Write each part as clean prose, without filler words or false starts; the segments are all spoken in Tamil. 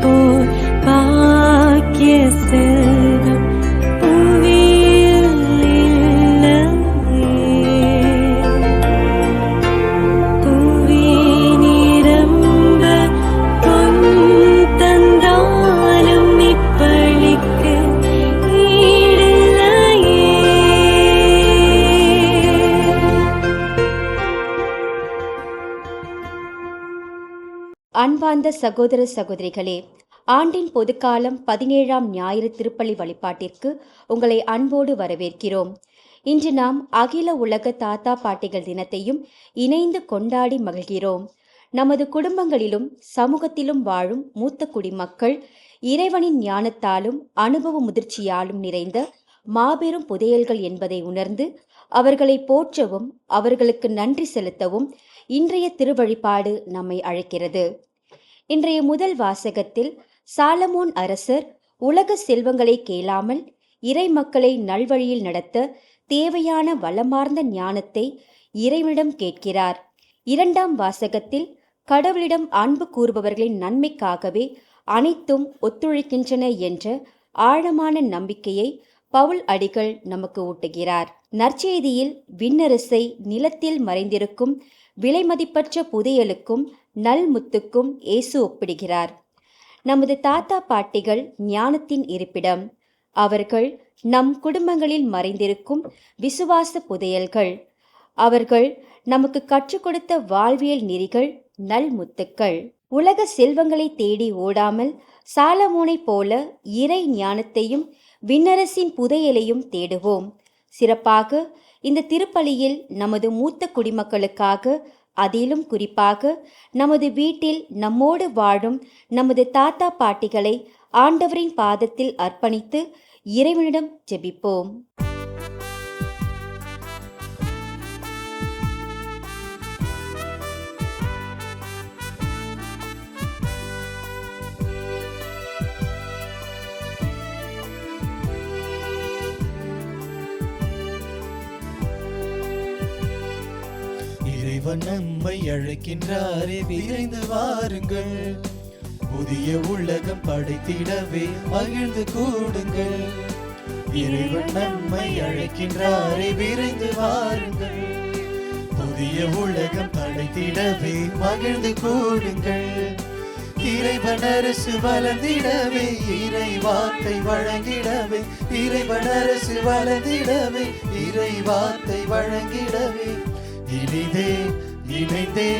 போல் பாக்கிய செல்வம் புவியில் இல்லையே. புவி நிரம்ப பொன் தந்தாலும் இப்பளிக்கு ஈடில்லையே. அன்பார்ந்த சகோதர சகோதரிகளே, ஆண்டின் பொதுக்காலம் 17ஆம் ஞாயிறு திருப்பலி வழிபாட்டிற்கு உங்களை அன்போடு வரவேற்கிறோம். இன்று நாம் அகில உலக தாத்தா பாட்டிகள் தினத்தையும் இணைந்து கொண்டாடி மகிழ்கிறோம். நமது குடும்பங்களிலும் சமூகத்திலும் வாழும் மூத்த குடிமக்கள் இறைவனின் ஞானத்தாலும் அனுபவ முதிர்ச்சியாலும் நிறைந்த மாபெரும் புதையல்கள் என்பதை உணர்ந்து அவர்களை போற்றவும் அவர்களுக்கு நன்றி செலுத்தவும் இன்றைய திருவழிபாடு நம்மை அழைக்கிறது. இன்றைய முதல் வாசகத்தில் சாலமோன் அரசர் உலக செல்வங்களை கேளாமல் இறை மக்களை நல்வழியில் நடத்த தேவையான வளமார்ந்த ஞானத்தை இறைவனிடம் கேட்கிறார். இரண்டாம் வாசகத்தில் கடவுளிடம் அன்பு கூறுபவர்களின் நன்மைக்காகவே அனைத்தும் ஒத்துழைக்கின்றன என்ற ஆழமான நம்பிக்கையை பவுல் அடிகள் நமக்கு ஊட்டுகிறார். நற்செய்தியில் விண்ணரசை நிலத்தில் மறைந்திருக்கும் விலைமதிப்பற்ற புதையலுக்கும் நல்முத்துக்கும் இயேசு ஒப்பிடுகிறார். நமது தாத்தா பாட்டிகள் ஞானத்தின் இருப்பிடம். அவர்கள் நம் குடும்பங்களில் மறைந்திருக்கும் விசுவாச புதையல்கள். அவர்கள் நமக்கு கற்றுக் கொடுத்த வாழ்வியல் நெறிகள் நல்முத்துக்கள். உலக செல்வங்களை தேடி ஓடாமல் சாலமோனைப் போல இறை ஞானத்தையும் விண்ணரசின் புதையலையும் தேடுவோம். சிறப்பாக இந்த திருப்பலியில் நமது மூத்த குடிமக்களுக்காக, அதிலும் குறிப்பாக நமது வீட்டில் நம்மோடு வாழும் நமது தாத்தா பாட்டிகளை ஆண்டவரின் பாதத்தில் அர்ப்பணித்து இறைவனிடம் ஜெபிப்போம். இறைவன் நம்மை அழைக்கின்றாரே, விரைந்து வாருங்கள். புதிய உலகம் படைத்திடவே மகிழ்ந்து கூடுங்கள். இறைவன் நம்மை அழைக்கின்றாரே, விரைந்து வாருங்கள். புதிய உலகம் படைத்திடவே மகிழ்ந்து கூடுங்கள். இறைவன் அரசு வளர்ந்திடவே, இறை வார்த்தை வழங்கிடவே. இறைவன் அரசு வளர்ந்திடவே, இறை வார்த்தை வழங்கிடவே. இனிதே இணைந்தே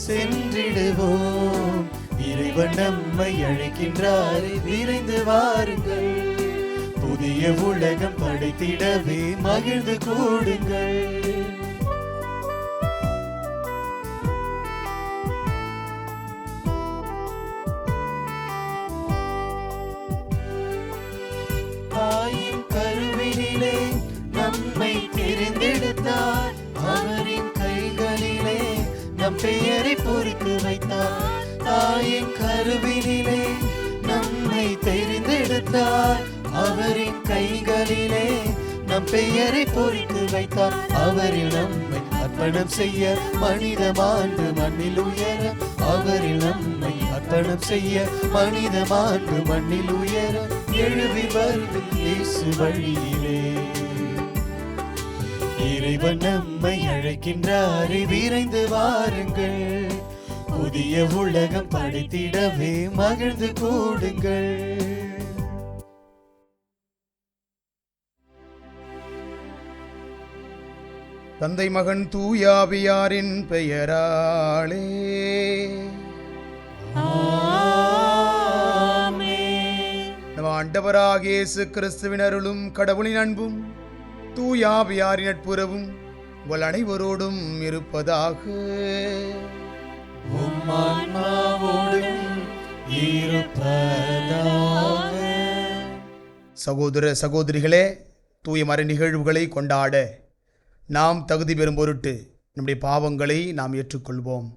சென்றிடுவோம். இறைவன் நம்மை அழைக்கின்றாரே, விரைந்து வாருங்கள். புதிய உலகம் படைத்திடவே மகிழ்ந்து கூடுங்கள். தாயின் கருவினிலே நம்மை தெரிந்தெடுத்தார். அவரின் கைகளிலே நம் பெயரை பொறித்து வைத்தார். தாயின் கருவினிலே நம்மை தெரிந்தெடுத்தார். அவரின் கைகளிலே நம் பெயரை பொறித்து வைத்தார். அவரில் நம்மை அர்ப்பணம் செய்ய மனித மாண்பு மண்ணில் உயர. அவரில் நம்மை அர்ப்பணம் செய்ய மனித மாண்பு மண்ணில் உயர. எழுவி வருது இயேசு வழியிலே. இறைவன் நம்மை அழைக்கின்றாரே, விரைந்து வாருங்கள். புதிய உலகம் படைத்திடவே மகிழ்ந்து கூடுங்கள். தந்தை மகன் தூயாவியாரின் பெயராலே நம் ஆண்டவராகிய இயேசு கிறிஸ்துவின் அருளும் கடவுளின் அன்பும் தூயாவியாரின் நட்புறவும் உங்கள் அனைவரோடும் இருப்பதாக. சகோதர சகோதரிகளே, தூய மறை நிகழ்வுகளை கொண்டாட நாம் தகுதி பெறும் பொருட்டு நம்முடைய பாவங்களை நாம் ஏற்றுக்கொள்வோம்.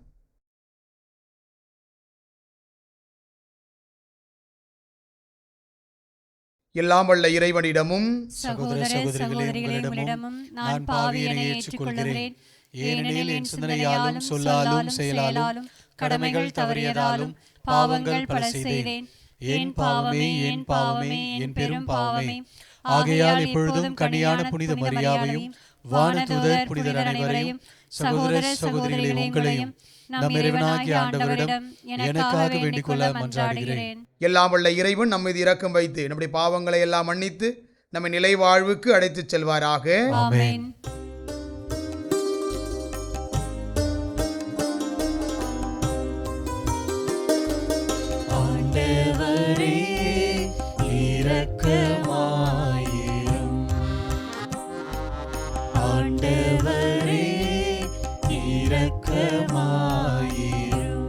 எல்லாம் வல்ல இறைவனிடமும் சகோதர சகோதரிகளிடமும் நான் பாவியனை ஏற்றுக்கொள்கிறேன். ஏனெனில் என் சிந்தனையாலும் சொல்லாலும் செயலாலும் கடமைகள் தவறியதாலும் பாவங்கள் பல செய்தேன். என் பாவமே, என் பாவமே, என் பெரும் பாவமே. ஆகையால் இப்பொழுதும் கன்னியான புனித மரியாவையும் வானதூதர் புனிதர் அனைவரையும் சகோதர சகோதரிகளை உங்களையும் நம் இறைவனாகிய ஆண்டவரிடம் எனக்காக வேண்டிக் கொள்ள மன்றாடுகிறேன். எல்லாம் வல்ல இறைவன் நம்ம மீது இரக்கம் வைத்து நம்முடைய பாவங்களை எல்லாம் மன்னித்து நம்மை நிலை வாழ்வுக்கு அழைத்துச் செல்வாராக. ஆமென். ஆண்டவரே இரக்கமாயிரும். ஆண்டவரே இரக்கமாயிரும்.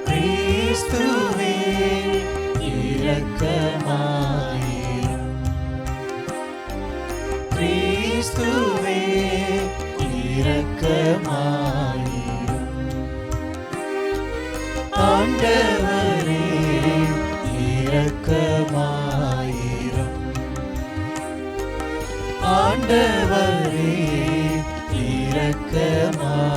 கிறிஸ்துவே இரக்கமாயிரும். கிறிஸ்துவே இரக்கமாயிரும். ஆண்டவரே இரக்கமாயிரும். ஆண்டவரே இரக்கமாயிரும்.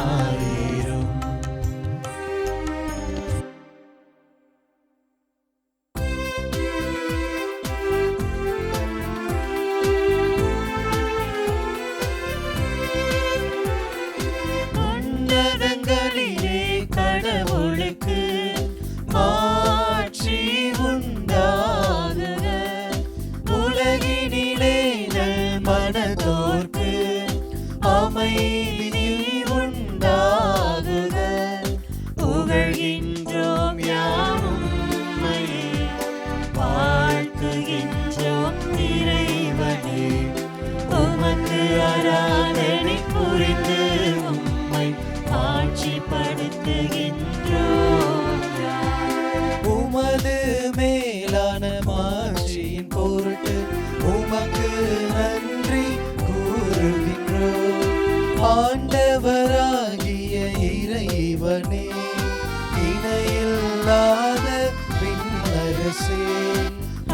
உன்னதங்களிலே கடவுளுக்கு மாட்சி உண்டாகுக. உலகினிலே மனதோர்க்கு அமைதி உண்டாகுக. புகழ்கின்றோம் யாவும் உம்மையே, வாழ்த்துகின்றோம் இறைவனே. உமக்கு ஆராதனை புரிந்து உம்மை ஆட்சிப்படுத்துகின்றோம். உமது மேலான மாட்சியின் பொருட்டு உமக்கு நன்றி கூறுகின்றோம். ஆண்டவராகிய இறைவனே, இணையில்லாத விண்ணரசே,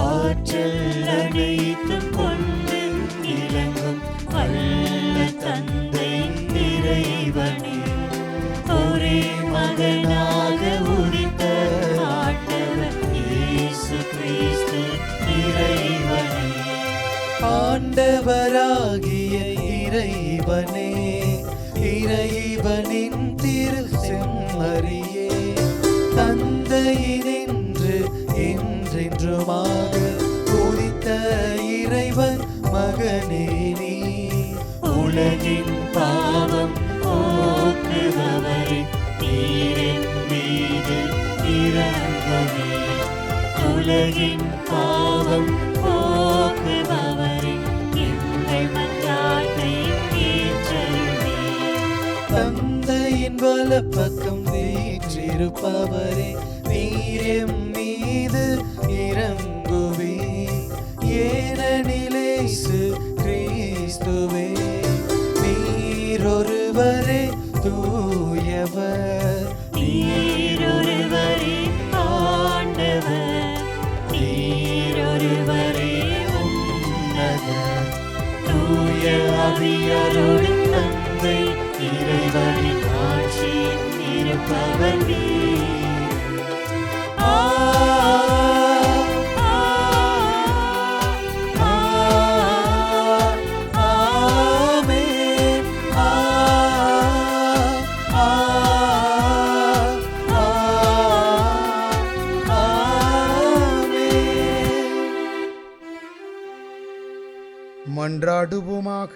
ஆற்றல் அனைத்தும் கொண்டு இலங்கும் வல்ல தந்தை இறைவனே, ஒரே மகனாக உதித்த ஆண்டவர் இயேசு கிறிஸ்து இறைவனே. ஆண்டவராகிய இறைவனே, இறைவனின் திரு செம்மறியே, தந்தையினின்று என்றென்றுமாக உதித்த இறைவன் மகனே நீ. உலகின் பாவம் போக்குபவரே, நீரின் மீது இறங்குமே. உலகின் பாவம் போக்குபவரே, எங்கள் மன்றாட்டை ஏற்றருளே. தந்தையின் வலப்பக்கம் வீற்றிருப்பவரே, நீர் மீது இறங்குவே. ஏனெனில் இயேசு கிறிஸ்துவே நீரொருவரே தூயவர், நீரொருவரே ஆண்டவர், நீரொருவரே உன்னதர். தூய ஆவியாரோடு தந்தை இறைவனின் ஆட்சியில் இருப்பவர் நீர். மன்றாடுவோமாக.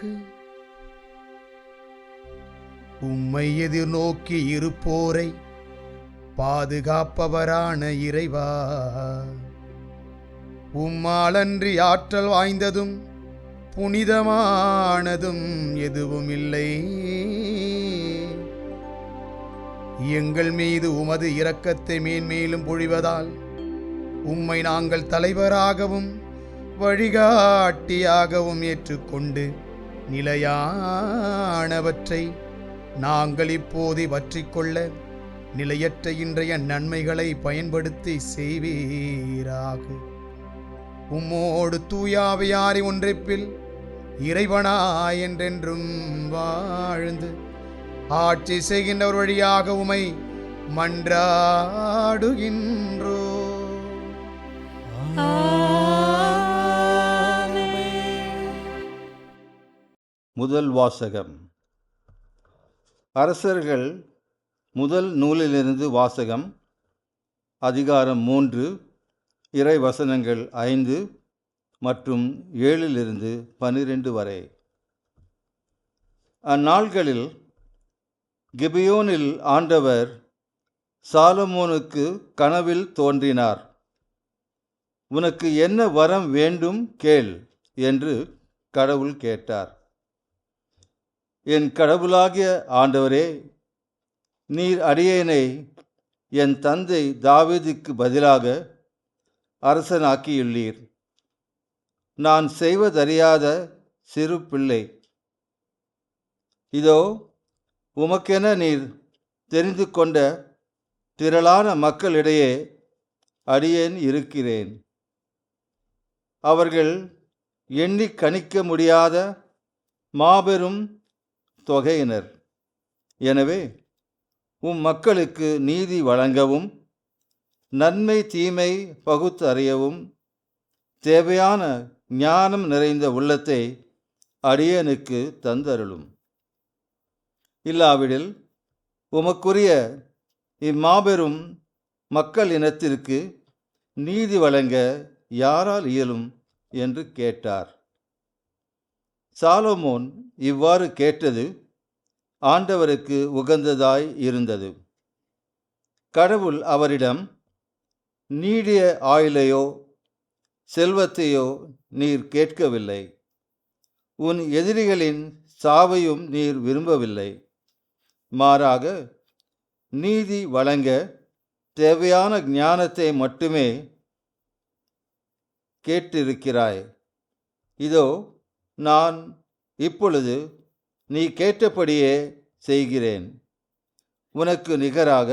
உம்மை எதிர்நோக்கி இருப்போரை பாதுகாப்பவரான இறைவா, உம்மாலன்றி ஆற்றல் வாய்ந்ததும் புனிதமானதும் எதுவும் இல்லை. எங்கள் மீது உமது இரக்கத்தை மேன்மேலும் பொழிவதால் உம்மை நாங்கள் தலைவராகவும் வழிகாட்டியாகவும் ஏற்றுக்கொண்டு நிலையானவற்றை நாங்கள் இப்போது பற்றிக்கொள்ள நிலையற்ற இன்றைய நன்மைகளை பயன்படுத்தி செய்வீராக. உம்மோடு தூயாவியாரி ஒன்றிப்பில் இறைவனாய் என்றென்றும் வாழ்ந்து ஆட்சி செய்கின்றவர் வழியாக உமை மன்றாடுகின்றோ. முதல் வாசகம். அரசர்கள் முதல் நூலிலிருந்து வாசகம். அதிகாரம் 3, இறை வசனங்கள் 5 மற்றும் 7-12 வரை. அந்நாள்களில் கிபியோனில் ஆண்டவர் சாலமோனுக்கு கனவில் தோன்றினார். உனக்கு என்ன வரம் வேண்டும் கேள் என்று கடவுள் கேட்டார். என் கடவுளாகிய ஆண்டவரே, நீர் அடியேனை என் தந்தை தாவீதுக்கு பதிலாக அரசனாக்கியுள்ளீர். நான் செய்வதறியாத சிறு பிள்ளை. இதோ உமக்கென நீர் தெரிந்து கொண்ட திரளான மக்களிடையே அடியேன் இருக்கிறேன். அவர்கள் எண்ணி கணிக்க முடியாத மாபெரும் தொகையினர். எனவே மக்களுக்கு நீதி வழங்கவும் நன்மை தீமை பகுத்து அறியவும் தேவையான ஞானம் நிறைந்த உள்ளத்தை அடியேனுக்கு தந்தருளும். இல்லாவிடில் உமக்குரிய இம்மாபெரும் மக்கள் இனத்திற்கு நீதி வழங்க யாரால் இயலும் என்று கேட்டார். சாலமோன் இவ்வாறு கேட்டது ஆண்டவருக்கு உகந்ததாய் இருந்தது. கடவுள் அவரிடம், நீடிய ஆயுளையோ செல்வத்தையோ நீர் கேட்கவில்லை, உன் எதிரிகளின் சாவையும் நீர் விரும்பவில்லை. மாறாக நீதி வழங்க தேவையான ஞானத்தை மட்டுமே கேட்டிருக்கிறாய். இதோ நான் இப்பொழுது நீ கேட்டபடியே செய்கிறேன். உனக்கு நிகராக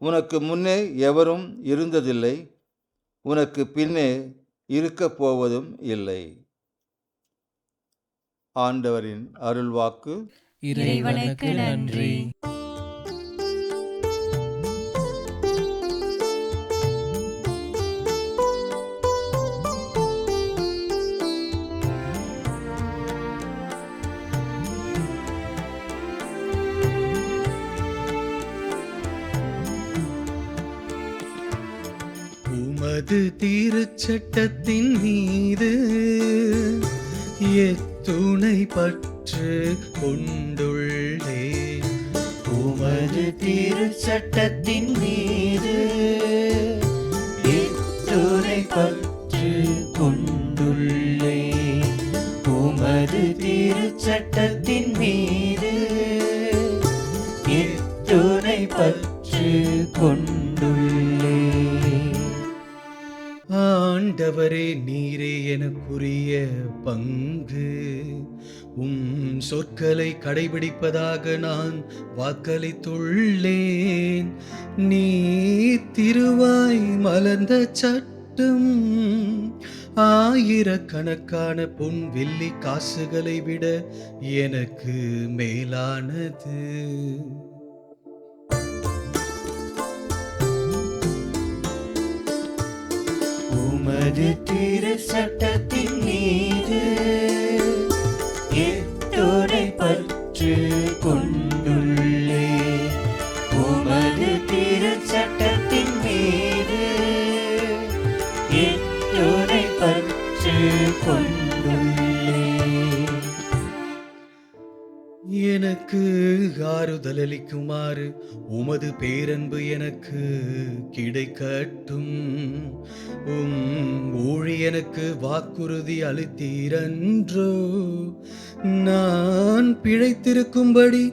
உனக்கு முன்னே எவரும் இருந்ததில்லை, உனக்கு பின்னே இருக்கப் போவதும் இல்லை. ஆண்டவரின் அருள்வாக்கு. இறைவனுக்கு நன்றி. உமது திருச்சட்டத்தின் மீது எத்துணை பற்று கொண்டுள்ளே. உமது திருச்சட்டத்தின் மீது எத்துணை பற்று கொண்டுள்ளே. உமது திருச்சட்டத்தின் மீது எத்துணை பற்று கொண்டுள்ளே. ஆண்டவரே, நீரே எனக்குரிய பங்கு. சொற்களை கடைபிடிப்பதாக நான் வாக்களித்துள்ளேன். நீ திருவாய் மலர்ந்த சட்டம் ஆயிரக்கணக்கான பொன் வெள்ளி காசுகளை விட எனக்கு மேலானது. உமது திருச்சட்டத்தின் மீது எத்துணை பற்று கொண்டுள்ளே. உமது திருச்சட்டத்தின் மீது எத்துணை பற்று கொண்டுள்ளே. எனக்கு ஆறுதல் அளிக்குமாறு உமது பேரன்பு எனக்கு கிடைக்கட்டும். ஊழியனுக்கு வாக்குறுதி அளித்தீரன்றோ. நான் பிழைத்திருக்கும்படி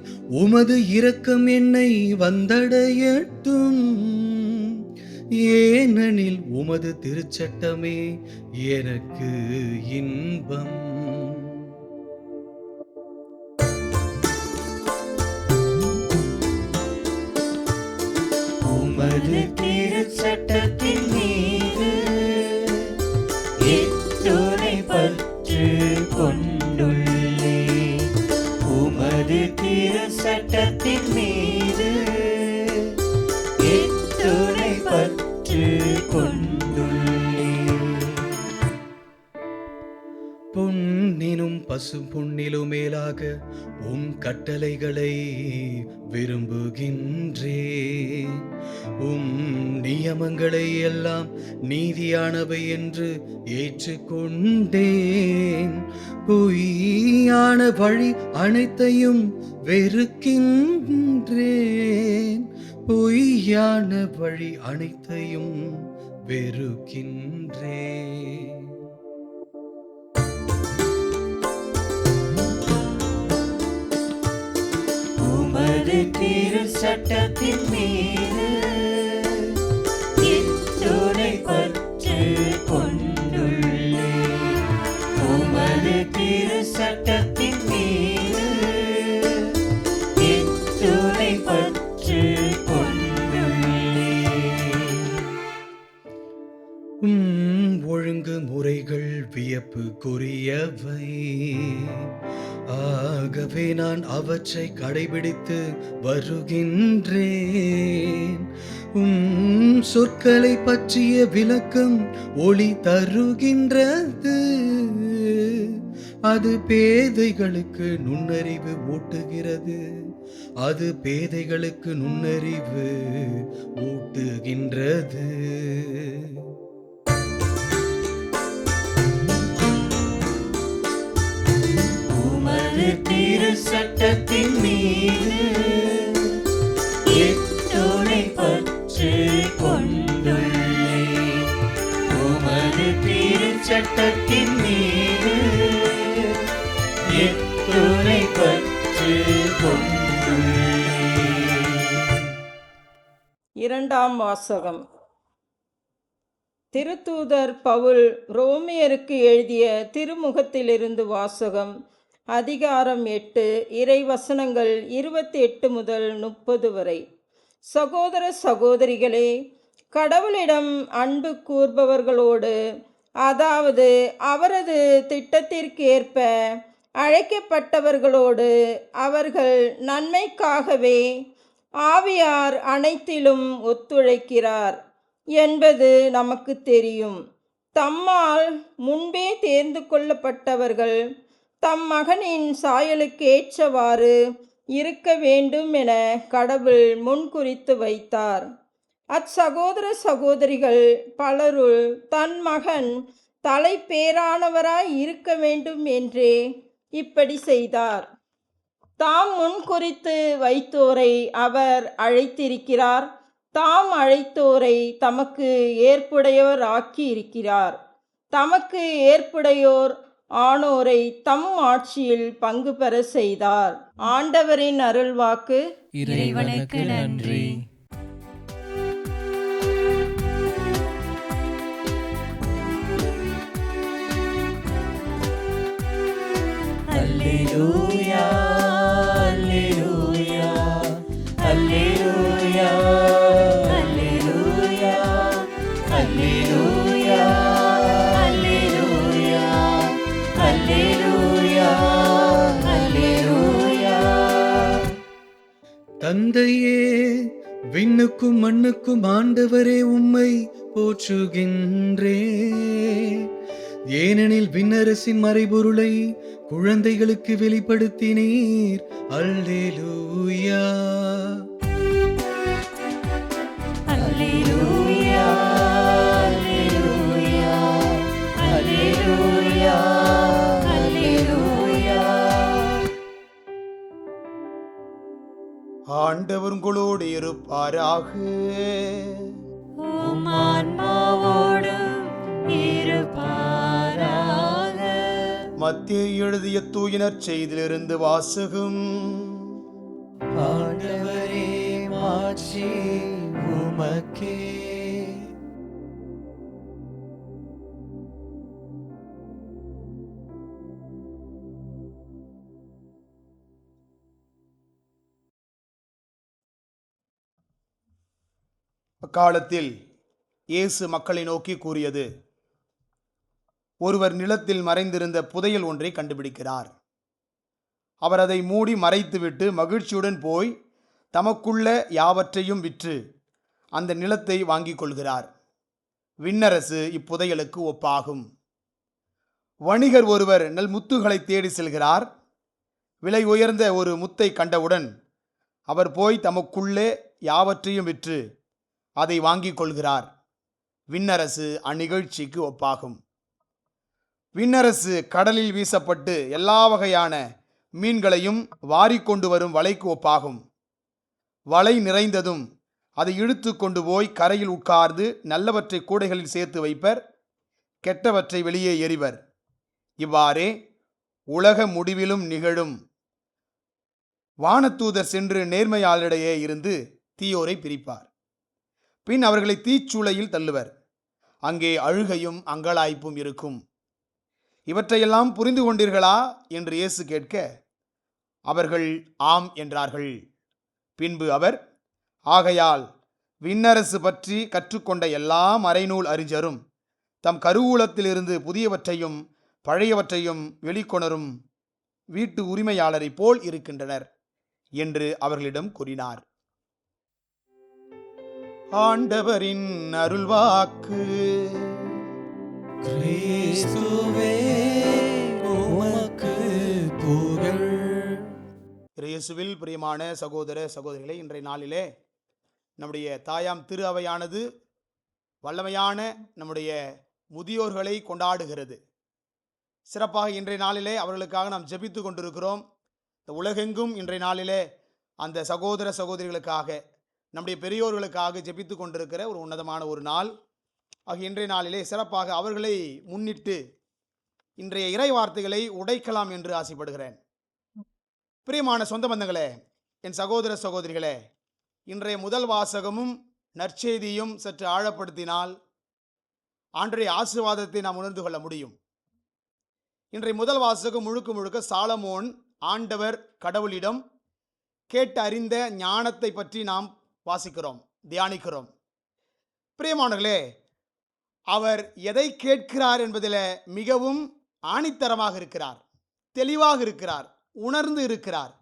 உமது இரக்கம் என்னை வந்தடையட்டும். ஏனெனில் உமது திருச்சட்டமே எனக்கு இன்பம். உமது திருச்சட்டத்தின் மீது எத்துணை பற்று கொண்டுள்ளே. உமது திருச்சட்டத்தின் மீது பற்று கொண்டுள்ளேன். பொன்னினும் பசு பொன்னிலும் மேலாக உம் கட்டளைகளை விரும்புகின்றேன். உம் நியமங்களை எல்லாம் நீதியானவை என்று ஏற்றுக்கொண்டேன். பொய்யான வழி அனைத்தையும் வெறுக்கின்றேன். பொய்யான வழி அனைத்தையும் வெறுக்கின்றேன். உமது திருச்சட்டத்தின் மீது எத்துணை பற்று கொண்டுள்ளேன். உமது திருச்சட்டத்தின் மீது எத்துணை பற்று கொண்டுள்ளேன். ஒழுங்கு முறைகள் வியப்புக்குரியவை. ஆகவே நான் அவற்றை கடைபிடித்து வருகின்றேன். சொற்களை பற்றிய விளக்கம் ஒளி தருகின்றது. அது பேதைகளுக்கு நுண்ணறிவு ஊட்டுகிறது. அது பேதைகளுக்கு நுண்ணறிவு ஊட்டுகின்றது. உமது திருச்சட்டத்தின் மீது எத்துணை பற்று கொண்டுள்ளேன். உமது திருச்சட்டத்தின் மீது எத்துணை பற்று கொண்டுள்ளேன். இரண்டாம் வாசகம். திருத்தூதர் பவுல் ரோமியருக்கு எழுதிய திருமுகத்திலிருந்து வாசகம். அதிகாரம் 8, இறைவசனங்கள் 28 முதல் 30 வரை. சகோதர சகோதரிகளே, கடவுளிடம் அன்பு கூர்பவர்களோடு, அதாவது அவரது திட்டத்திற்கேற்ப அழைக்கப்பட்டவர்களோடு, அவர்கள் நன்மைக்காகவே ஆவியார் அனைத்திலும் ஒத்துழைக்கிறார் என்பது நமக்கு தெரியும். தம்மால் முன்பே தேர்ந்து கொள்ளப்பட்டவர்கள் தம் மகனின் சாயலுக்கேற்றவாறு இருக்க வேண்டும் என கடவுள் முன்குறித்து வைத்தார். அச்சகோதர சகோதரிகள் பலருள் தன் மகன் தலைப்பேரானவராய் இருக்க வேண்டும் என்றே இப்படி செய்தார். தாம் முன்குறித்து வைத்தோரை அவர் அழைத்திருக்கிறார். தாம் அழைத்தோரை தமக்கு ஏற்புடையோர் ஆக்கி இருக்கிறார். தமக்கு ஏற்புடையோர் ஆனோரை தம் ஆட்சியில் பங்கு பெற செய்தார். ஆண்டவரின் அருள்வாக்கு. இறைவனுக்கு நன்றி. அல்லேலூயா, அல்லேலூயா, அல்லேலூயா, அல்லேலூயா, அல்லேலூயா, அல்லேலூயா, அல்லேலூயா, அல்லேலூயா. தந்தையே, விண்ணுக்கும் மண்ணுக்கும் ஆண்டவரே, உம்மை போற்றுகின்றேன். ஏனெனில் விண்ணரசின் மறைபொருளை குழந்தைகளுக்கு வெளிப்படுத்தினீர். அல்லேலூயா, அல்லேலூயா, அல்லேலூயா, அல்லேலூயா, அல்லேலூயா. ஆண்டவர் உங்களோடு இருப்பாராக. உம் ஆன்மாவோடும் இருப்பாராக. மத்தேயு எழுதிய தூய நற்செய்தியிலிருந்து வாசகம். ஆண்டவரே, மாட்சி உமக்கே. அக்காலத்தில் இயேசு மக்களை நோக்கி கூறியது: ஒருவர் நிலத்தில் மறைந்திருந்த புதையல் ஒன்றை கண்டுபிடிக்கிறார். அவர் அதை மூடி மறைத்துவிட்டு மகிழ்ச்சியுடன் போய் தமக்குள்ள யாவற்றையும் விற்று அந்த நிலத்தை வாங்கிக் கொள்கிறார். விண்ணரசு இப்புதையலுக்கு ஒப்பாகும். வணிகர் ஒருவர் நல் முத்துகளை தேடி செல்கிறார். விலை உயர்ந்த ஒரு முத்தை கண்டவுடன் அவர் போய் தமக்குள்ளே யாவற்றையும் விற்று அதை வாங்கிக் கொள்கிறார். விண்ணரசு அந்நிகழ்ச்சிக்கு ஒப்பாகும். விண்ணரசு கடலில் வீசப்பட்டு எல்லா வகையான மீன்களையும் வாரிக்கொண்டு வரும் வலைக்கு ஒப்பாகும். வலை நிறைந்ததும் அதை இழுத்து கொண்டு போய் கரையில் உட்கார்ந்து நல்லவற்றை கூடைகளில் சேர்த்து வைப்பர், கெட்டவற்றை வெளியே எறிவர். இவ்வாறே உலக முடிவிலும் நிகழும். வானதூதர் சென்று நேர்மையாளரிடையே இருந்து தீயோரை பிரிப்பார். பின் அவர்களை தீச்சூளையில் தள்ளுவர். அங்கே அழுகையும் அங்கலாய்ப்பும் இருக்கும். இவற்றையெல்லாம் புரிந்து கொண்டீர்களா என்று இயேசு கேட்க அவர்கள் ஆம் என்றார்கள். பின்பு அவர், ஆகையால் விண்ணரசு பற்றி கற்றுக்கொண்ட எல்லா மறைநூல் அறிஞரும் தம் கருவூலத்திலிருந்து புதியவற்றையும் பழையவற்றையும் வெளிக்கொணரும் வீட்டு உரிமையாளரை போல் இருக்கின்றனர் என்று அவர்களிடம் கூறினார். ஆண்டவரின் அருள்வாக்கு. கிறிஸ்துவே உமக்கு புகழ். இயேசுவில் பிரியமான சகோதர சகோதரிகளே, இன்றைய நாளிலே நம்முடைய தாயாம் திரு அவையானது வல்லமையான நம்முடைய முதியோர்களை கொண்டாடுகிறது. சிறப்பாக இன்றைய நாளிலே அவர்களுக்காக நாம் ஜெபித்து கொண்டிருக்கிறோம். இந்த உலகெங்கும் இன்றைய நாளிலே அந்த சகோதர சகோதரிகளுக்காக, நம்முடைய பெரியோர்களுக்காக ஜெபித்து கொண்டிருக்கிற ஒரு உன்னதமான ஒரு நாள். ஆக இன்றைய நாளிலே சிறப்பாக அவர்களை முன்னிட்டு இன்றைய இறை வார்த்தைகளை உடைக்கலாம் என்று ஆசைப்படுகிறேன். பிரியமான சொந்த பந்தங்களே, என் சகோதர சகோதரிகளே, இன்றைய முதல் வாசகமும் நற்செய்தியும் சற்று ஆழப்படுத்தினால் ஆண்டவருடைய ஆசீர்வாதத்தை நாம் உணர்ந்து கொள்ள முடியும். இன்றைய முதல் வாசகம் முழுக்க முழுக்க சாலமோன் ஆண்டவர் கடவுளிடம் கேட்டு அறிந்த ஞானத்தை பற்றி நாம் வாசிக்கிறோம், தியானிக்கிறோம். பிரியமானவர்களே, அவர் எதை கேட்கிறார் என்பதில் மிகவும் ஆணித்தரமாக இருக்கிறார், தெளிவாக இருக்கிறார், உணர்ந்து இருக்கிறார்.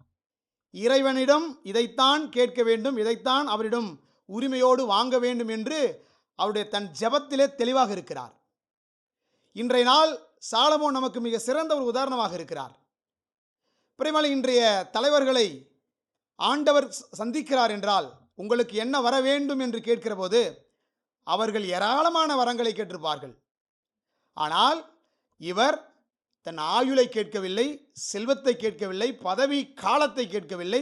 இறைவனிடம் இதைத்தான் கேட்க வேண்டும், இதைத்தான் அவரிடம் உரிமையோடு வாங்க வேண்டும் என்று அவருடைய தன் ஜெபத்திலே தெளிவாக இருக்கிறார். இன்றைய நாள் சாலமோன் நமக்கு மிக சிறந்த ஒரு உதாரணமாக இருக்கிறார். பிரியமான இன்றைய தலைவர்களை ஆண்டவர் சந்திக்கிறார் என்றால், உங்களுக்கு என்ன வர வேண்டும் என்று கேட்கிற போது அவர்கள் ஏராளமான வரங்களை கேட்டிருப்பார்கள். ஆனால் இவர் தன் ஆயுளை கேட்கவில்லை, செல்வத்தை கேட்கவில்லை, பதவி காலத்தை கேட்கவில்லை,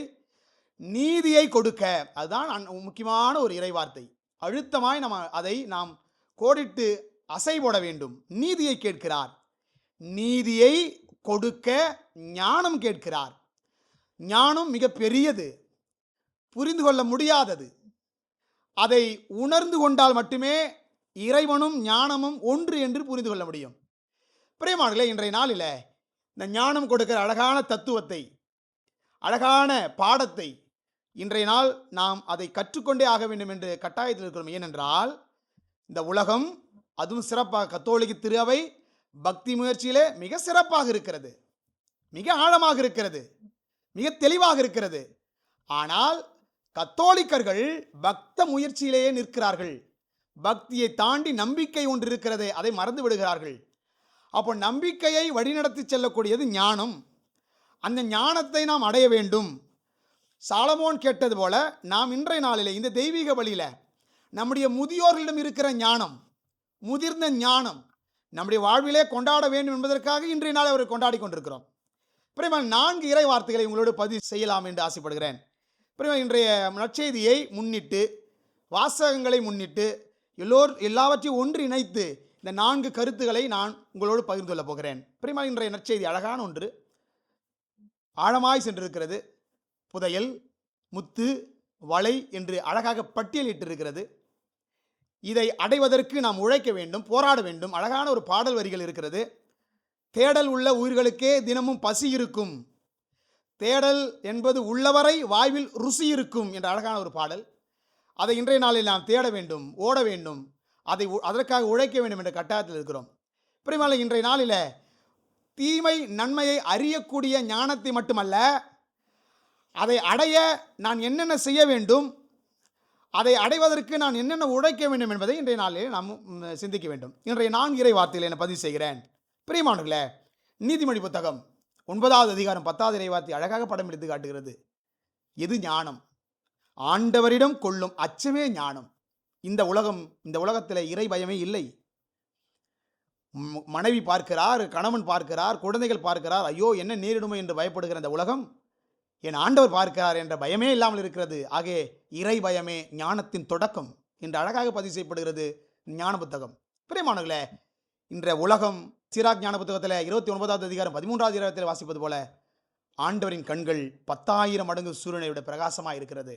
நீதியை கொடுக்க. அதுதான் முக்கியமான ஒரு இறைவார்த்தை. அழுத்தமாய் அதை நாம் கோடிட்டு அசை போட வேண்டும். நீதியை கேட்கிறார், நீதியை கொடுக்க ஞானம் கேட்கிறார். ஞானம் மிக பெரியது, புரிந்து கொள்ள முடியாதது. அதை உணர்ந்து கொண்டால் மட்டுமே இறைவனும் ஞானமும் ஒன்று என்று புரிந்து கொள்ள முடியும். பிரியமானவர்களே, இன்றைய நாளில் இந்த ஞானம் கொடுக்கிற அழகான தத்துவத்தை, அழகான பாடத்தை இன்றைய நாள் நாம் அதை கற்றுக்கொண்டே ஆக வேண்டும் என்று கட்டாயத்தில் இருக்கிறோம். ஏனென்றால் இந்த உலகம், அதுவும் சிறப்பாக கத்தோலிக்க திரு அவை பக்தி முயற்சியிலே மிக சிறப்பாக இருக்கிறது, மிக ஆழமாக இருக்கிறது, மிக தெளிவாக இருக்கிறது. ஆனால் கத்தோலிக்கர்கள் பக்த முயற்சியிலேயே நிற்கிறார்கள். பக்தியை தாண்டி நம்பிக்கை ஒன்று இருக்கிறது, அதை மறந்து விடுகிறார்கள். அப்போ நம்பிக்கையை வழிநடத்தி செல்லக்கூடியது ஞானம். அந்த ஞானத்தை நாம் அடைய வேண்டும். சாலமோன் கேட்டது போல நாம் இன்றைய நாளில் இந்த தெய்வீக வழியில் நம்முடைய முதியோர்களிடம் இருக்கிற ஞானம், முதிர்ந்த ஞானம் நம்முடைய வாழ்விலே கொண்டாட வேண்டும் என்பதற்காக இன்றைய நாளை அவரை கொண்டாடி கொண்டிருக்கிறோம். பிரியமான 4 இறை வார்த்தைகளை உங்களோடு பதிவு செய்யலாம் என்று ஆசைப்படுகிறேன். பிரியமான இன்றைய நற்செய்தியை முன்னிட்டு, வாசகங்களை முன்னிட்டு, எல்லாவற்றையும் ஒன்று இணைத்து இந்த 4 கருத்துக்களை நான் உங்களோடு பகிர்ந்து கொள்ளப் போகிறேன். பிரியமான இன்றைய நற்செய்தி அழகான ஒன்று, ஆழமாய் சென்றிருக்கிறது. புதையல், முத்து, வலை என்று அழகாக பட்டியலிட்டிருக்கிறது. இதை அடைவதற்கு நாம் உழைக்க வேண்டும், போராட வேண்டும். அழகான ஒரு பாடல் வரிகள் இருக்கிறது. தேடல் உள்ள உயிர்களுக்கே தினமும் பசி இருக்கும், தேடல் என்பது உள்ளவரை வாய்வில் ருசி இருக்கும் என்ற அழகான ஒரு பாடல். அதை இன்றைய நாளில் நாம் தேட வேண்டும், ஓட வேண்டும், அதற்காக உழைக்க வேண்டும் என்ற கட்டாயத்தில் இருக்கிறோம். பிரியமான இன்றைய நாளில் தீமை நன்மையை அறியக்கூடிய ஞானத்தை மட்டுமல்ல, அதை அடைய நான் என்னென்ன செய்ய வேண்டும், அதை அடைவதற்கு நான் என்னென்ன உழைக்க வேண்டும் என்பதை இன்றைய நாளில் நாம் சிந்திக்க வேண்டும். இன்றைய 4 இறை வார்த்தையில் என பதிவு செய்கிறேன். பிரியமானவர்களே, நீதிமொழி புத்தகம் 9வது அதிகாரம் 10வது இறை வார்த்தை அழகாக படம் எடுத்து காட்டுகிறது. எது ஞானம்? ஆண்டவரிடம் கொள்ளும் அச்சமே ஞானம். இந்த உலகத்தில் இறை பயமே இல்லை. மனைவி பார்க்கிறார், கணவன் பார்க்கிறார், குழந்தைகள் பார்க்கிறார், ஐயோ என்ன நேரிடுமோ என்று பயப்படுகிற இந்த உலகம் என் ஆண்டவர் பார்க்கிறார் என்ற பயமே இல்லாமல் இருக்கிறது. ஆகவே இறை பயமே ஞானத்தின் தொடக்கம் என்று அழகாக பதிவு செய்யப்படுகிறது ஞான புத்தகம். பிரியமானவர்களே, இன்றைய உலகம் சிராக் ஞான புத்தகத்தில் 29வது அதிகாரம் 13வது இடத்தில் வாசிப்பது போல ஆண்டவரின் கண்கள் 10,000 மடங்கு சூரியனை விட பிரகாசமாக இருக்கிறது.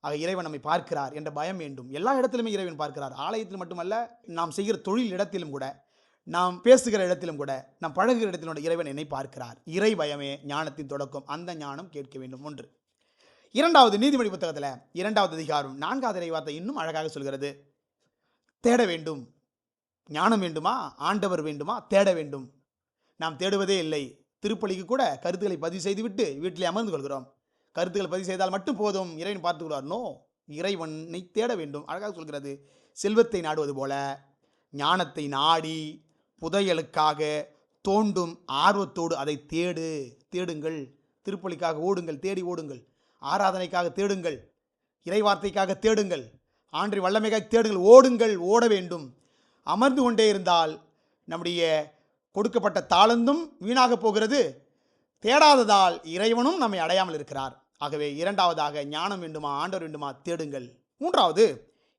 ஆக இறைவன் நம்மை பார்க்கிறார் என்ற பயம் வேண்டும். எல்லா இடத்திலுமே இறைவன் பார்க்கிறார். ஆலயத்தில் மட்டுமல்ல, நாம் செய்கிற தொழில் இடத்திலும் கூட, நாம் பேசுகிற இடத்திலும் கூட, நாம் பழகுகிற இடத்திலும் கூட இறைவன் என்னை பார்க்கிறார். இறை பயமே ஞானத்தின் தொடக்கம். அந்த ஞானம் கேட்க வேண்டும். 1. 2வது நீதிமொழி புத்தகத்தில் 2வது அதிகாரம் 4வது இறை வார்த்தை இன்னும் அழகாக சொல்கிறது. தேட வேண்டும். ஞானம் வேண்டுமா? ஆண்டவர் வேண்டுமா? தேட வேண்டும். நாம் தேடுவதே இல்லை. திருப்பலிக்கு கூட கருத்துக்களை பதிவு செய்துவிட்டு வீட்டிலே அமர்ந்து கொள்கிறோம். கருத்துக்கள் பதிவு செய்தால் மட்டும் போதும், இறைவன் பார்த்து கொள்வார். நோ, இறைவனை தேட வேண்டும். அழகாக சொல்கிறது. செல்வத்தை நாடுவது போல ஞானத்தை நாடி புதையலுக்காக தோண்டும் ஆர்வத்தோடு அதை தேடுங்கள். திருப்பலிக்காக ஓடுங்கள், தேடி ஓடுங்கள். ஆராதனைக்காக தேடுங்கள், இறைவார்த்தைக்காக தேடுங்கள், ஆண்டவரின் வல்லமைக்காக தேடுங்கள். ஓடுங்கள், ஓட வேண்டும். அமர்ந்து கொண்டே இருந்தால் நம்முடைய கொடுக்கப்பட்ட தாளந்தும் வீணாக போகிறது. தேடாததால் இறைவனும் நம்மை அடையாமல் இருக்கிறார். ஆகவே 2வதாக ஞானம் வேண்டுமா? ஆண்டவர் வேண்டுமா? தேடுங்கள். 3வது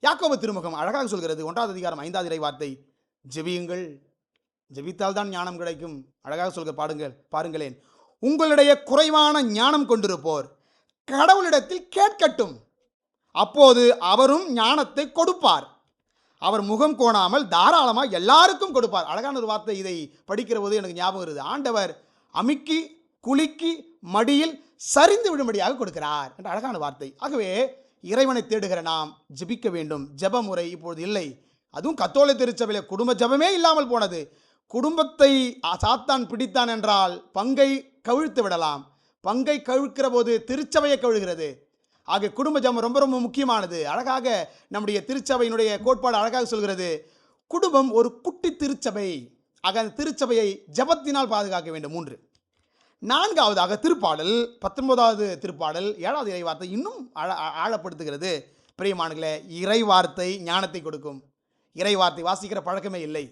யாக்கோபு திருமுகம் அழகாக சொல்கிறது. 1வது அதிகாரம் 5வது இறை வார்த்தை, ஜெபியுங்கள். ஜெபித்தால் தான் ஞானம் கிடைக்கும். அழகாக சொல்கிற பாருங்களேன். உங்களுடைய குறைவான ஞானம் கொண்டிருப்போர் கடவுளிடத்தில் கேட்கட்டும், அப்போது அவரும் ஞானத்தை கொடுப்பார். அவர் முகம் கோணாமல் தாராளமாக எல்லாருக்கும் கொடுப்பார். அழகான ஒரு வார்த்தை. இதை படிக்கிற போது எனக்கு ஞாபகம் வருது. ஆண்டவர் அமுக்கி குலுக்கி மடியில் சரிந்து விடும்படியாக கொடுக்கிறார் என்ற அழகான வார்த்தை. ஆகவே இறைவனை தேடுகிற நாம் ஜெபிக்க வேண்டும். ஜெப முறை இப்பொழுது இல்லை. அதுவும் கத்தோலிக்க திருச்சபையில் குடும்ப ஜெபமே இல்லாமல் போனது. குடும்பத்தை சாத்தான் பிடித்தான் என்றால் பங்கை கவிழ்த்து விடலாம். பங்கை கவிழ்க்கிற போது திருச்சபையை கவிழ்கிறது. ஆக குடும்ப ஜெபம் ரொம்ப ரொம்ப முக்கியமானது. அழகாக நம்முடைய திருச்சபையினுடைய கோட்பாடு அழகாக சொல்கிறது. குடும்பம் ஒரு குட்டி திருச்சபை. ஆக அந்த திருச்சபையை ஜெபத்தினால் பாதுகாக்க வேண்டும். 3. 4வதாக திருப்பாடல் 19வது திருப்பாடல் 7வது இறை வார்த்தை இன்னும் ஆழப்படுத்துகிறது. பிரியமானங்களே, இறை வார்த்தை ஞானத்தை கொடுக்கும். இறை வார்த்தை வாசிக்கிற பழக்கமே இல்லை.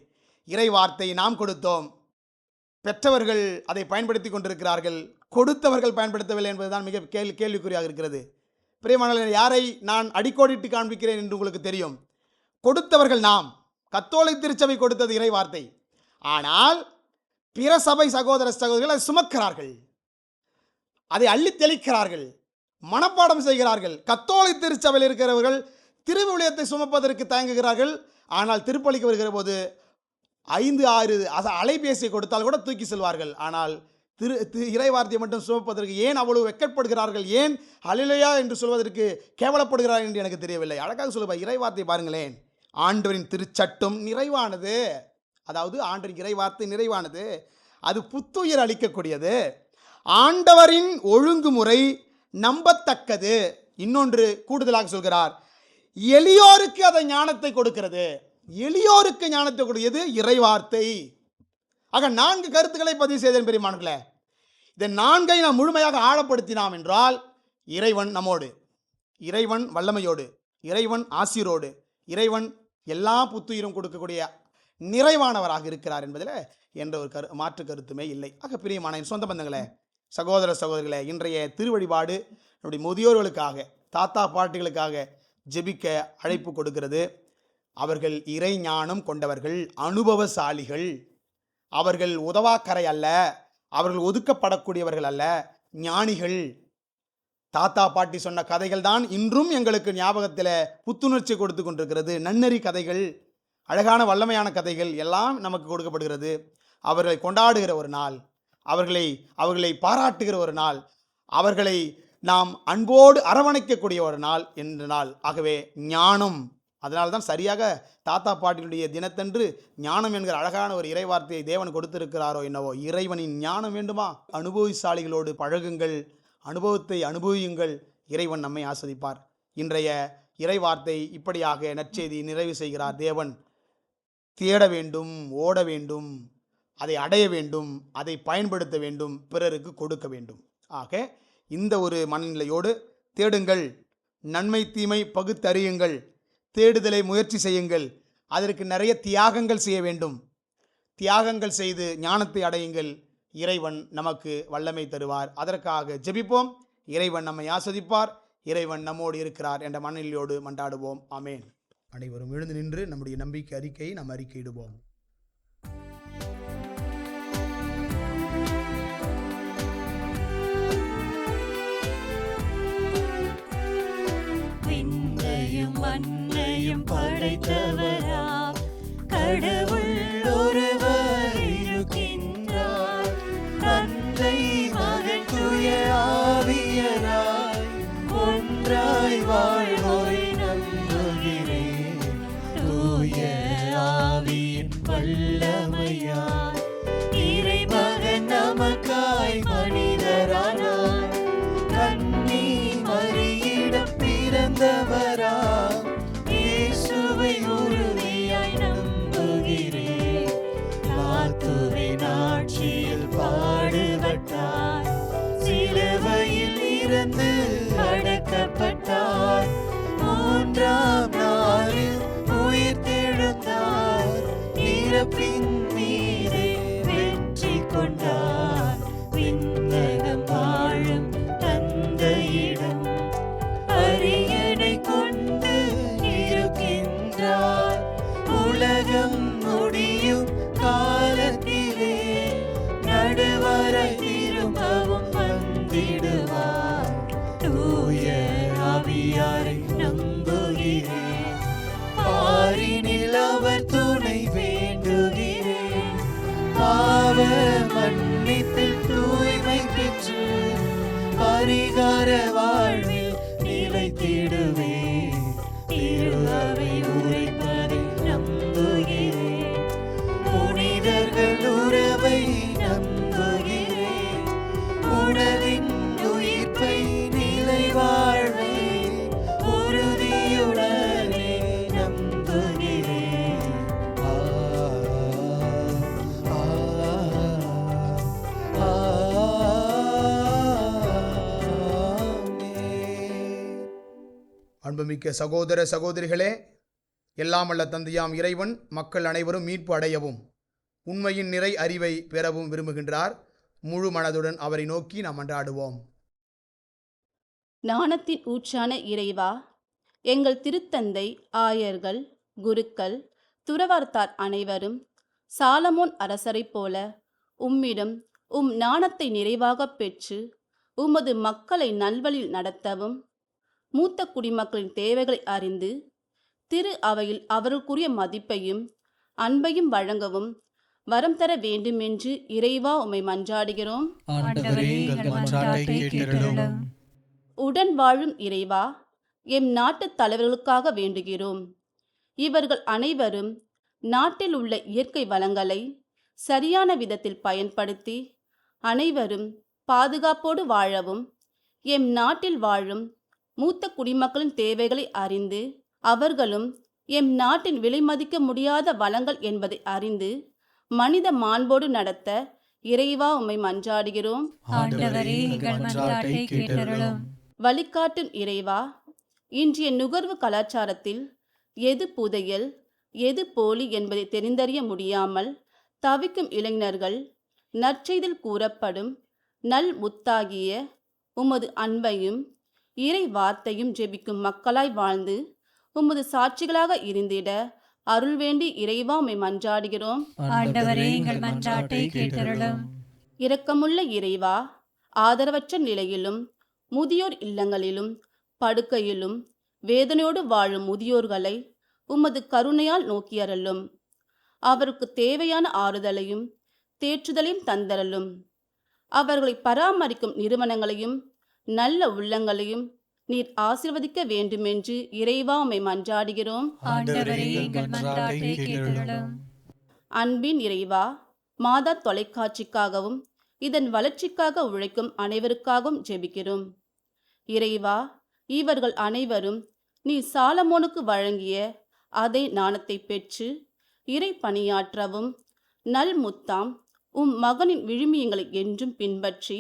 இறை வார்த்தை நாம் கொடுத்தோம். பெற்றவர்கள் அதை பயன்படுத்தி கொண்டிருக்கிறார்கள். கொடுத்தவர்கள் பயன்படுத்தவில்லை என்பதுதான் மிக கேள்விக்குறியாக இருக்கிறது. பிரியமானவர்களே, யாரை நான் அடிக்கோடிட்டு காண்பிக்கிறேன் என்று உங்களுக்கு தெரியும். கொடுத்தவர்கள் நாம். கத்தோலிக்க திருச்சபை கொடுத்தது இறை வார்த்தை. ஆனால் பிற சபை சகோதர சகோதரிகள் அதை சுமக்கிறார்கள், அதை அள்ளி தெளிக்கிறார்கள், மனப்பாடம் செய்கிறார்கள். கத்தோலிக்க திருச்சபையில் இருக்கிறவர்கள் திருவிவிலியத்தை சுமப்பதற்கு தயங்குகிறார்கள். ஆனால் திருப்பலிக்கு வருகிற போது 5-6 அலைபேசியை கொடுத்தால் கூட தூக்கி செல்வார்கள். ஆனால் இறைவார்த்தையை மட்டும் சுமப்பதற்கு ஏன் அவ்வளவு வெட்கப்படுகிறார்கள்? ஏன் ஹல்லேலூயா என்று சொல்வதற்கு கேவலப்படுகிறார்கள் என்று எனக்கு தெரியவில்லை. அழகாக சொல்லுவார். இறைவார்த்தை பாருங்களேன். ஆண்டவரின் திருச்சட்டம் நிறைவானது. அதாவது ஆண்டவரின் இறைவார்த்தை நிறைவானது. அது புத்துயிர் அளிக்கக்கூடியது. ஆண்டவரின் ஒழுங்குமுறை நம்பத்தக்கது. இன்னொன்று கூடுதலாக சொல்கிறார், எளியோருக்கு அதை ஞானத்தை கொடுக்கிறது. எளியோருக்கு ஞானத்தை கொடுக்கிறது இறைவார்த்தை. ஆக 4 கருத்துக்களை பதிவு செய்தேன் பெரியமானங்களே. இந்த 4ஐ நாம் முழுமையாக ஆழப்படுத்தினோம் என்றால் இறைவன் நம்மோடு, இறைவன் வல்லமையோடு, இறைவன் ஆசீரோடு, இறைவன் எல்லா புத்துயிரும் கொடுக்கக்கூடிய நிறைவானவராக இருக்கிறார் என்பதில் என்ற ஒரு மாற்று கருத்துமே இல்லை. ஆக பிரியமான என் சொந்த பந்தங்களே, சகோதர சகோதரிகளே, இன்றைய திருவழிபாடு நம்முடைய முதியோர்களுக்காக, தாத்தா பாட்டிகளுக்காக ஜெபிக்க அழைப்பு கொடுக்கிறது. அவர்கள் இறை ஞானம் கொண்டவர்கள், அனுபவசாலிகள். அவர்கள் உதவாக்கரை அல்ல, அவர்கள் ஒதுக்கப்படக்கூடியவர்கள் அல்ல, ஞானிகள். தாத்தா பாட்டி சொன்ன கதைகள் தான் இன்றும் எங்களுக்கு ஞாபகத்தில் புத்துணர்ச்சி கொடுத்து கொண்டிருக்கிறது. நன்னெறி கதைகள், அழகான வல்லமையான கதைகள் எல்லாம் நமக்கு கொடுக்கப்படுகிறது. அவர்களை கொண்டாடுகிற ஒரு நாள், அவர்களை பாராட்டுகிற ஒரு நாள், அவர்களை நாம் அன்போடு அரவணைக்கக்கூடிய ஒரு நாள் என்ற நாள். ஆகவே ஞானம், அதனால்தான் சரியாக தாத்தா பாட்டினுடைய தினத்தன்று ஞானம் என்கிற அழகான ஒரு இறைவார்த்தையை தேவன் கொடுத்திருக்கிறாரோ என்னவோ. இறைவனின் ஞானம் வேண்டுமா? அனுபவசாலிகளோடு பழகுங்கள், அனுபவத்தை அனுபவியுங்கள். இறைவன் நம்மை ஆஸ்வதிப்பார். இன்றைய இறைவார்த்தை இப்படியாக நற்செய்தி நிறைவு செய்கிறார். தேவன் தேட வேண்டும், ஓட வேண்டும், அதை அடைய வேண்டும், அதை பயன்படுத்த வேண்டும், பிறருக்கு கொடுக்க வேண்டும். ஆக இந்த ஒரு மனநிலையோடு தேடுங்கள், நன்மை தீமை பகுத்தறியுங்கள், தேடுதலை முயற்சி செய்யுங்கள், அதற்கு நிறைய தியாகங்கள் செய்ய வேண்டும். தியாகங்கள் செய்து ஞானத்தை அடையுங்கள். இறைவன் நமக்கு வல்லமை தருவார். அதற்காக ஜெபிப்போம். இறைவன் நம்மை ஆஸ்வதிப்பார். இறைவன் நம்மோடு இருக்கிறார் என்ற மனநிலையோடு மன்றாடுவோம். ஆமேன். அனைவரும் எழுந்து நின்று நம்முடைய நம்பிக்கை அறிக்கையை நாம் அறிக்கையிடுவோம். விண்ணையும் மண்ணையும் படைத்தவராம் கடவுள் ஒருவர் இருக்கின்றார். தந்தை மகன் தூய ஆவியராய் ஒன்றாய் வாழ்வோரை நம்புகிறேன். தூய ஆவியின் வல்லமையால் இறைமகன் நமக்காய் மனிதரானார். கன்னி மரியிடம் பிறந்தவராம் இயேசுவை உறுதியாய் நம்புகிறேன். லாத்துவின் ஆட்சியில் பாடுபட்டார், சிலுவையில் இறந்து அடக்கப்பட்டார், மூன்றாம் நாளில் உயிர்த்தெழுந்தார், இறப்பின் மீது வெற்றி கொண்டார். விண்ணகம் வாழும் தந்தையிடம் அரியணை கொண்டு இருக்கின்றார். உலகம் முடியும் காலத்திலே நடுவராய் திரும்பவும் வந்திடுவார். தூய ஆவியாரை நம்புகிறேன், பாரினில் அவர் துணை வேண்டுகிறேன். பாவ மன்னிப்பில் தூய்மை பெற்று பரிகார வாழ்வில் நிலைத்திடுவேன். திரு அவை உரைப்பதை நம்புகிறேன், புனிதர்கள் உறவை நம்புகிறேன். உடலின் உயிர்ப்பை நிலை வாழ்வை உறுதியுடனே நம்புகிறேன். அன்புமிக்க சகோதர சகோதரிகளே, எல்லாம் வல்ல தந்தையாம் இறைவன் மக்கள் அனைவரும் மீட்பு அடையவும் உண்மையின் நிறை அறிவை பெறவும் விரும்புகின்றார். முழு மனதுடன் அவரை நோக்கி நாம் மன்றாடுவோம். ஞானத்தின் ஊற்றான இறைவா, எங்கள் திருத்தந்தை, ஆயர்கள், குருக்கள், துறவர்த்தார் அனைவரும் சாலமோன் அரசரைப் போல உம்மிடம் ஞானத்தை நிறைவாகப் பெற்று உமது மக்களை நல்வழியில் நடத்தவும், மூத்த குடிமக்களின் தேவைகளை அறிந்து திரு அவையில் அவர்களுக்குரிய மதிப்பையும் அன்பையும் வழங்கவும் வரம் தர வேண்டுமென்று இறைவா உம்மை மன்றாடுகிறோம். ஆண்டவரே, எங்கள் மன்றாட்டை கேட்டருளும். உடன் வாழும் இறைவா, எம் நாட்டு தலைவர்களுக்காக வேண்டுகிறோம். இவர்கள் அனைவரும் நாட்டில் உள்ள இயற்கை வளங்களை சரியான விதத்தில் பயன்படுத்தி அனைவரும் பாதுகாப்போடு வாழவும், எம் நாட்டில் வாழும் மூத்த குடிமக்களின் தேவைகளை அறிந்து அவர்களும் எம் நாட்டின் விலைமதிக்க முடியாத வளங்கள் என்பதை அறிந்து மனித மாண்போடு நடத்த இறைவா உம்மை மன்றாடுகிறோம். ஆண்டவரே, எங்கள் மன்றாட்டை கேட்டருளும். வழிகாட்டும் இறைவா, இன்றைய நுகர்வு கலாச்சாரத்தில் எது புதையல் எது போலி என்பதை தெரிந்தறிய முடியாமல் தவிக்கும் இளைஞர்கள் நற்செய்தியில் கூறப்படும் நல் முத்தாகிய உமது அன்பையும் இறை வார்த்தையும் ஜெபிக்கும் மக்களாய் வாழ்ந்து உமது சாட்சிகளாக இருந்திட அருள் வேண்டி இறைவா உம்மை மன்றாடுகிறோம். ஆண்டவரே, எங்கள் மன்றாட்டை கேட்டருளும். இரக்கமுள்ள இறைவா, ஆதரவற்ற நிலையிலும் முதியோர் இல்லங்களிலும் படுக்கையிலும் வேதனையோடு வாழும் முதியோர்களை உமது கருணையால் நோக்கியருளும். அவருக்கு தேவையான ஆறுதலையும் தேற்றுதலையும் தந்தரலும். அவர்களை பராமரிக்கும் நிறுவனங்களையும் நல்ல உள்ளங்களையும் நீர் ஆசீர்வதிக்க வேண்டுமென்று இறைவா உம்மை மன்றாடுகிறோம். ஆண்டவரே, எங்கள் மன்றாட்டை கேட்டருளும். அன்பின் இறைவா, மாதா தொலைக்காட்சிக்காகவும் இதன் வளர்ச்சிக்காக உழைக்கும் அனைவருக்காகவும் ஜெபிக்கிறோம். இறைவா, இவர்கள் அனைவரும் நீ சாலமோனுக்கு வழங்கிய அதே ஞானத்தை பெற்று இறை பணியாற்றவும் நல்முத்தாம் உம் மகனின் விழுமியங்களை என்றும் பின்பற்றி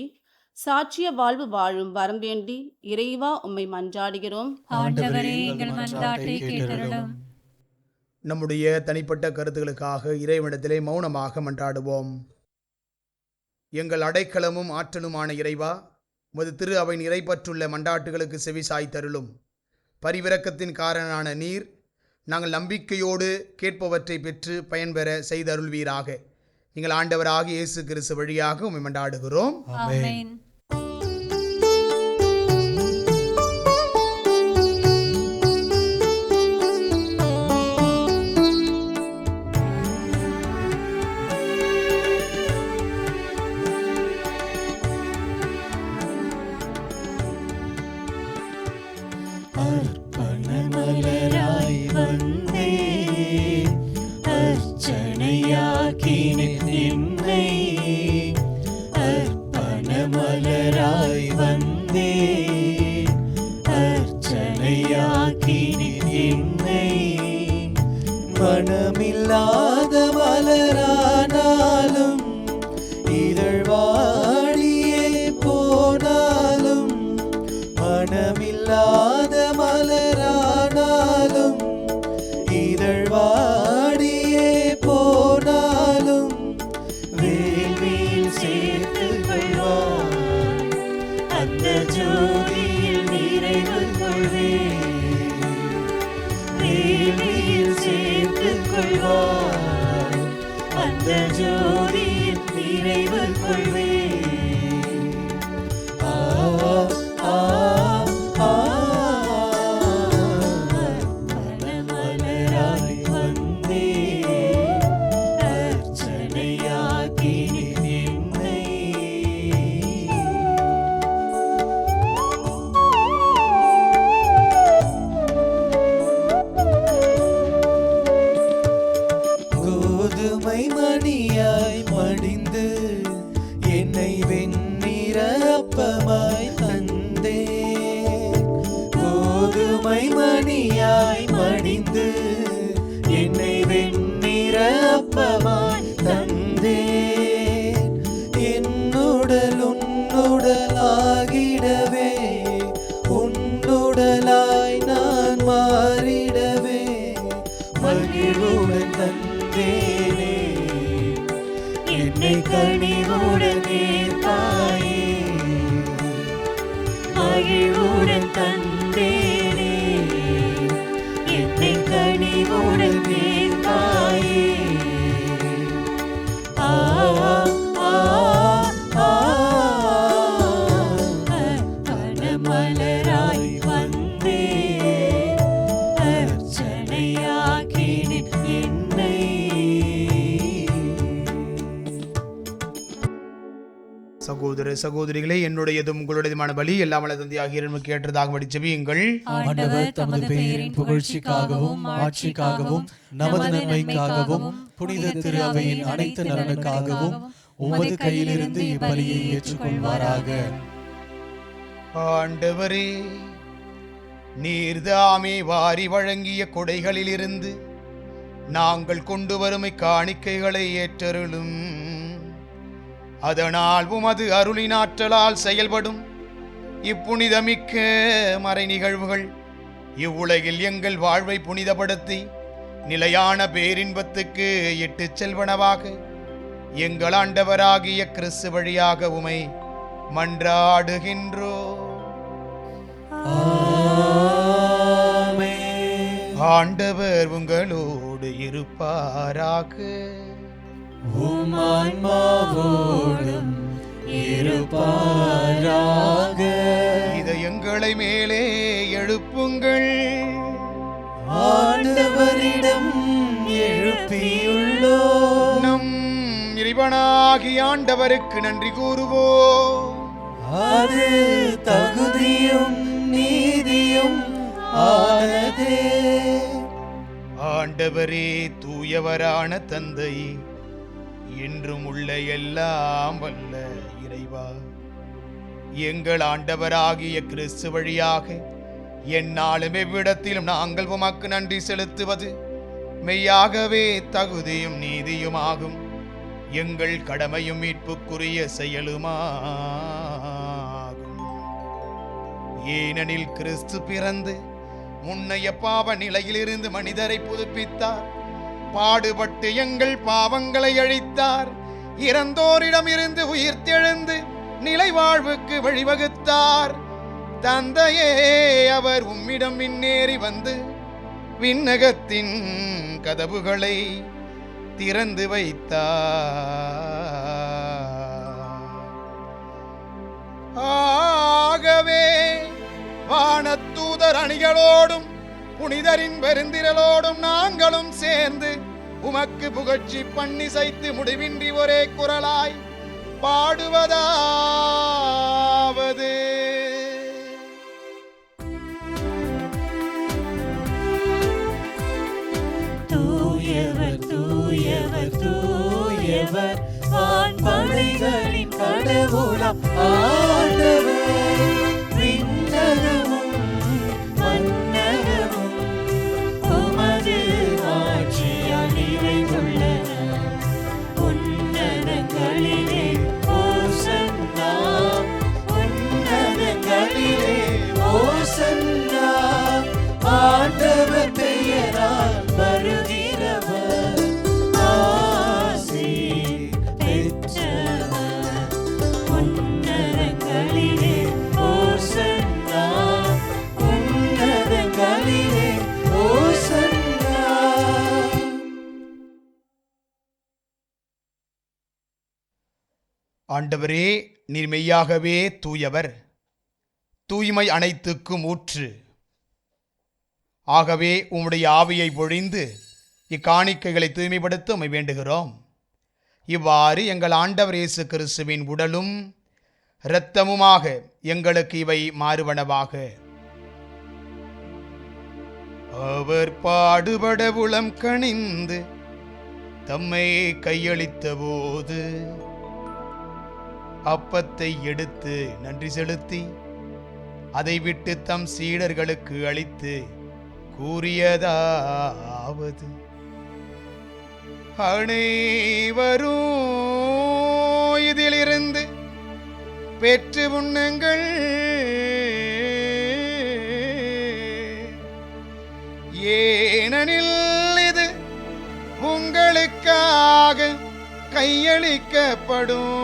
சாட்சிய வாழ்வு வாழும் வரம் வேண்டி இறைவா உம்மை மன்றாடுகிறோம். ஆண்டவரே எங்கள் மன்றாட்டை கேட்டருளும். நம்முடைய தனிப்பட்ட கருத்துக்களுக்காக இறைவனிடத்திலே மௌனமாக மன்றாடுவோம். எங்கள் அடைக்கலமும் ஆற்றலுமான இறைவா, உமது திரு அவையின் இறைப்பற்றுள்ள மன்றாட்டுகளுக்கு செவி சாய்த்தருளும். பரிவிரக்கத்தின் காரணனான நீர் நாங்கள் நம்பிக்கையோடு கேட்பவற்றை பெற்று பயன்பெற செய்தருள்வீராக. நீங்கள் ஆண்டவராக இயேசு கிறிஸ்து வழியாக உம்மை மன்றாடுகிறோம். ஆமென். அர்ப்பணமலராய் வந்தே அர்ச்சனையாக்கினேன் என்னை. அர்ப்பணமலராய் வந்தே அர்ச்சனையாக்கினேன் என்னை. மனமில்லாத மலரானாலும் இதழ்வாடியே போனாலும், மனமில்லாத மலரானாலும் இதழ்வாடியே போனாலும், வேள்வியில் சேர்த்து கொள்வார் அந்த ஜோதியில் நிறைவு கொள்வேன். வேள்வியில் சேர்த்து கொள்வார் அந்த ஜோதியில் நிறைவு கொள்வேன். ஆ ஆ மலராய் வந்தே அர்ச்சனையாக்கினேன் என்னை. கோதுமை மணியாய் மடிந்து என்னை வெண்ணிற அப்பமாய் தந்தே. கோதுமை மணியாய் மடிந்து என்னை வெண்ணிற அப்பமாய் தந்தே. என்னுடல் உன்னுடலாகிடவே, உன்னுடலாய் நான் மாறிடவே மகிழ்வுடன் தந்தேனே. என்னை கனிவுடன் ஏற்பாயே, மகிழ்வுடன் தந்தேனே. என்னை கனிவுடன் ஏற்பாயே. ஆ ஆ ஆ அர்ப்பணமலராய் வந்தே அர்ச்சனையாக்கினேன் என்னை. சகோதர சகோதரிகளே, என்னுடையதும் உங்களுடையதுமான பலி எல்லாம் வல்ல தந்தையாகிய இறைவனுக்கு ஏற்றதாகும்படி ஜெபியுங்கள். ஆண்டவர் தமது பெயரின் புகழ்ச்சிக்காகவும் ஆட்சிக்காகவும் நமது நன்மைக்காகவும் புனித திரு அவையின் அனைத்து நலனுக்காகவும் உமது கையிலிருந்து இப்பலியை ஏற்றுக்கொள்வாராக. ஆண்டவரே, நீர்தாமே வாரி வழங்கிய கொடைகளிலிருந்து நாங்கள் கொண்டு வரும் காணிக்கைகளை ஏற்றருளும். அதனால் உமது அருளினாற்றலால் செயல்படும் இப்புனிதமிக்க மறை நிகழ்வுகள் இவ்வுலகில் எங்கள் வாழ்வை புனிதப்படுத்தி நிலையான பேரின்பத்துக்கு இட்டுச் செல்வனவாக எங்கள் ஆண்டவராகிய கிறிஸ்து வழியாக உமை மன்றாடுகின்றோம். ஆண்டவர் உங்களோடு இருப்பாராக. உம் ஆன்மாவோடும் இருப்பாராக. இதயங்களை மேலே எழுப்புங்கள். ஆண்டவரிடம் எழுப்பியுள்ளோம். நம் இறைவனாகிய ஆண்டவருக்கு நன்றி கூறுவோம். அது தகுதியும் நீதியும் ஆனதே. ஆண்டவரே, தூயவரான தந்தை, என்றும் உள்ள எல்லாம் வல்ல இறைவா, எங்கள் ஆண்டவராகிய கிறிஸ்து வழியாக எந்நாளும் எவ்விடத்திலும் நாங்கள் உமக்கு நன்றி செலுத்துவது மெய்யாகவே தகுதியும் நீதியுமாகும். எங்கள் கடமையும் மீட்புக்குரிய செயலுமாகும். ஏனெனில் கிறிஸ்து பிறந்து முன்னைய பாவ நிலையிலிருந்து மனிதரை புதுப்பித்தார். பாடுபட்டு எங்கள் பாவங்களை அழித்தார். இறந்தோரிடமிருந்து உயிர்த்தெழுந்து நிலை வாழ்வுக்கு வழிவகுத்தார். தந்தையே, அவர் உம்மிடம் முன்னேறி வந்து விண்ணகத்தின் கதவுகளை திறந்து வைத்தார். ஆகவே வானத்தூதர் அணிகளோடும் புனிதரின் பெருந்திரளோடும் நாங்களும் சேர்ந்து உமக்கு புகழ்ச்சி பண்ணிசைத்து முடிவின்றி ஒரே குரலாய் பாடுவதாவது: தூயவர் தூயவர் தூயவர் வான்படைகளின் கடவுளாம் ஆண்டவர். விண்ணகமும் மண்ணகமும் உமது ஆட்சியால் நிறைந்துள்ளன. உன்னதங்களிலே ஓசன்னா, உன்னதங்களிலே ஓசன்னா. ஆண்டவர் பெயரால் வருகிறவர் ஆசி பெற்றவர். உன்னதங்களிலே ஓசன்னா, உன்னதங்களிலே ஓசன்னா. ஆண்டவரே, நீர் மெய்யாகவே தூயவர், தூய்மை அனைத்துக்கும் ஊற்று. ஆகவே உம்முடைய ஆவியை பொழிந்து இக்காணிக்கைகளை தூய்மைப்படுத்த உம்மை வேண்டுகிறோம். இவ்வாறு எங்கள் ஆண்டவர் இயேசு கிறிஸ்துவின் உடலும் இரத்தமுமாக எங்களுக்கு இவை மாறுவனவாக. அவர் பாடுபட உளம் கனிந்து தம்மை கையளித்த போது அப்பத்தை எடுத்து நன்றி செலுத்தி அதை விட்டு தம் சீடர்களுக்கு அளித்து கூறியதாவது: அனைவரும் இதிலிருந்து பெற்று உண்ணுங்கள். ஏனெனில் இது உங்களுக்காக கையளிக்கப்படும்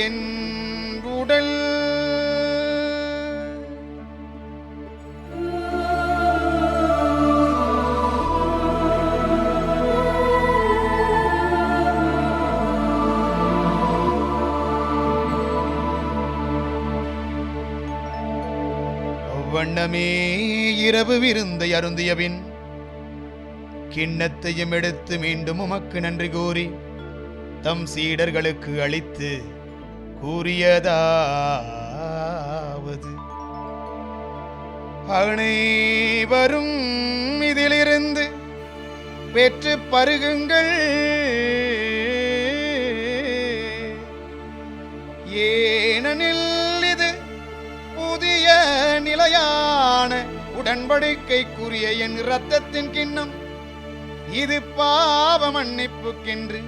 என் உடல். அவ்வண்ணமே இரவு விருந்தை அருந்தியபின் கிண்ணத்தையும் எடுத்து மீண்டும் உமக்கு நன்றி கூறி தம் சீடர்களுக்கு அளித்து கூறியதாவது: அனைவரும் இதிலிருந்து பெற்று பருகுங்கள். ஏனெனில் இது புதிய நிலையான உடன்படிக்கைக்குரிய என் இரத்தத்தின் கிண்ணம். இது பாவ மன்னிப்புக்கென்று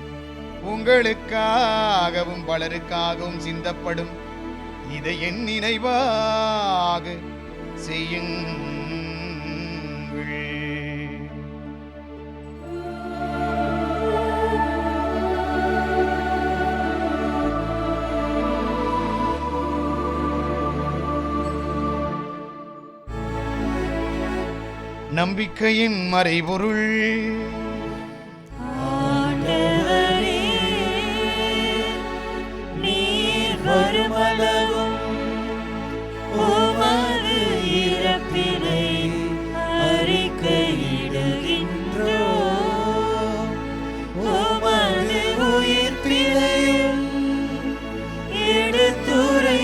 உங்களுக்காகவும் பலருக்காகவும் சிந்தப்படும். இதை என் நினைவாக செய்யுங்கள். நம்பிக்கையின் மறைபொருள். வருமளவும் உமது இறப்பினை அறிக்கையிடுகின்றோம். உமது உயிர்ப்பினையும் எடுத்துரைக்கின்றோம்.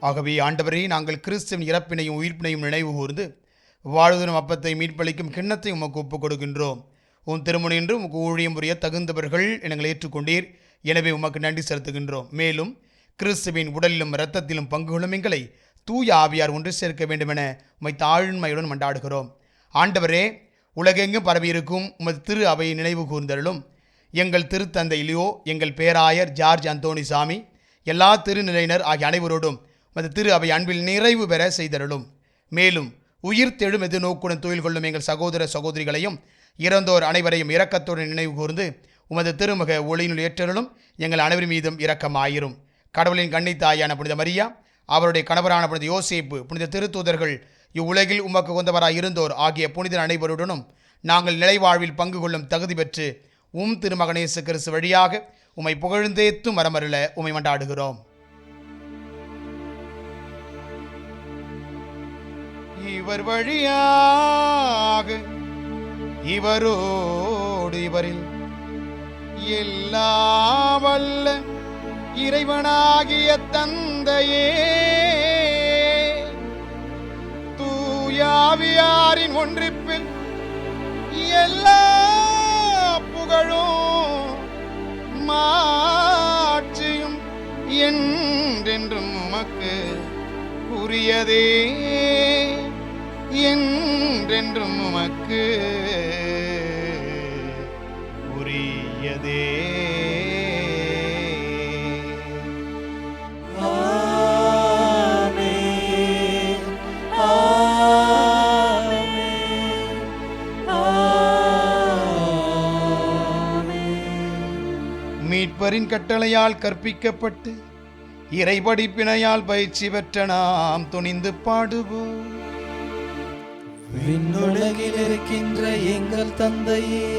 ஆகவே ஆண்டவரே, நாங்கள் கிறிஸ்துவின் இறப்பினையும் உயிர்ப்பினையும் நினைவு கூர்ந்து வாழ்வதனும் அப்பத்தை மீட்பளிக்கும் கிண்ணத்தை உமக்கு ஒப்புக் கொடுக்கின்றோம். உன் திருமணம் என்று உமக்கு ஊழியம் புரிய தகுந்தவர்கள் எங்களை ஏற்றுக்கொண்டீர். எனவே உமக்கு நன்றி செலுத்துகின்றோம். மேலும் கிறிஸ்துவின் உடலிலும் இரத்தத்திலும் பங்கு கொள்ளும் எங்களை தூய ஆவியார் ஒன்று சேர்க்க வேண்டுமென உம்மை தாழ்மையுடன் மன்றாடுகிறோம். ஆண்டவரே, உலகெங்கும் பரவியிருக்கும் உமது திரு அவையை நினைவு கூர்ந்தருளும். எங்கள் திருத்தந்தை லியோ, எங்கள் பேராயர் ஜார்ஜ் அந்தோணி சாமி, எல்லா திருநிலையினர் ஆகிய அனைவரோடும் உமது திரு அவை அன்பில் நிறைவு பெற செய்தருளும். மேலும் உயிர் தெழும் எதிர்நோக்குடன் தொழில் கொள்ளும் எங்கள் சகோதர சகோதரிகளையும் இறந்தோர் அனைவரையும் இரக்கத்துடன் நினைவு கூர்ந்து உமது திருமுக ஒளியினுள் ஏற்றருளும். எங்கள் அனைவர் மீதும் இரக்கமாயிரும். கடவுளின் கன்னித்தாயான புனித மரியா, அவருடைய கணவரான புனித யோசேப்பு, புனித திருத்தூதர்கள், இவ்வுலகில் உமக்கு கொண்டவராய் இருந்தோர் ஆகிய புனிதர் அனைவருடனும் நாங்கள் நிலைவாழ்வில் பங்கு கொள்ளும் தகுதி பெற்று திருமகன் இயேசு கிறிஸ்து வழியாக உம்மை புகழ்ந்தேத்தும் மரமருள உம்மை மன்றாடுகிறோம். இவர் வழியாக இவரோடு இவரில் எல்லா வல்ல இறைவனாகிய தந்தையே, தூயாவியாரின் ஒன்றிப்பில் எல்லா புகழும் மாட்சியும் என்றென்றும் உமக்கு உரியதே, என்றென்றும் உமக்கு உரியதே. மீட்பரின் கட்டளையால் கற்பிக்கப்பட்டு இறைபடிப்பினையால் பயிற்சி பெற்ற நாம் துணிந்து பாடுவோம். விண்ணுலகில் இருக்கின்ற எங்கள் தந்தையே,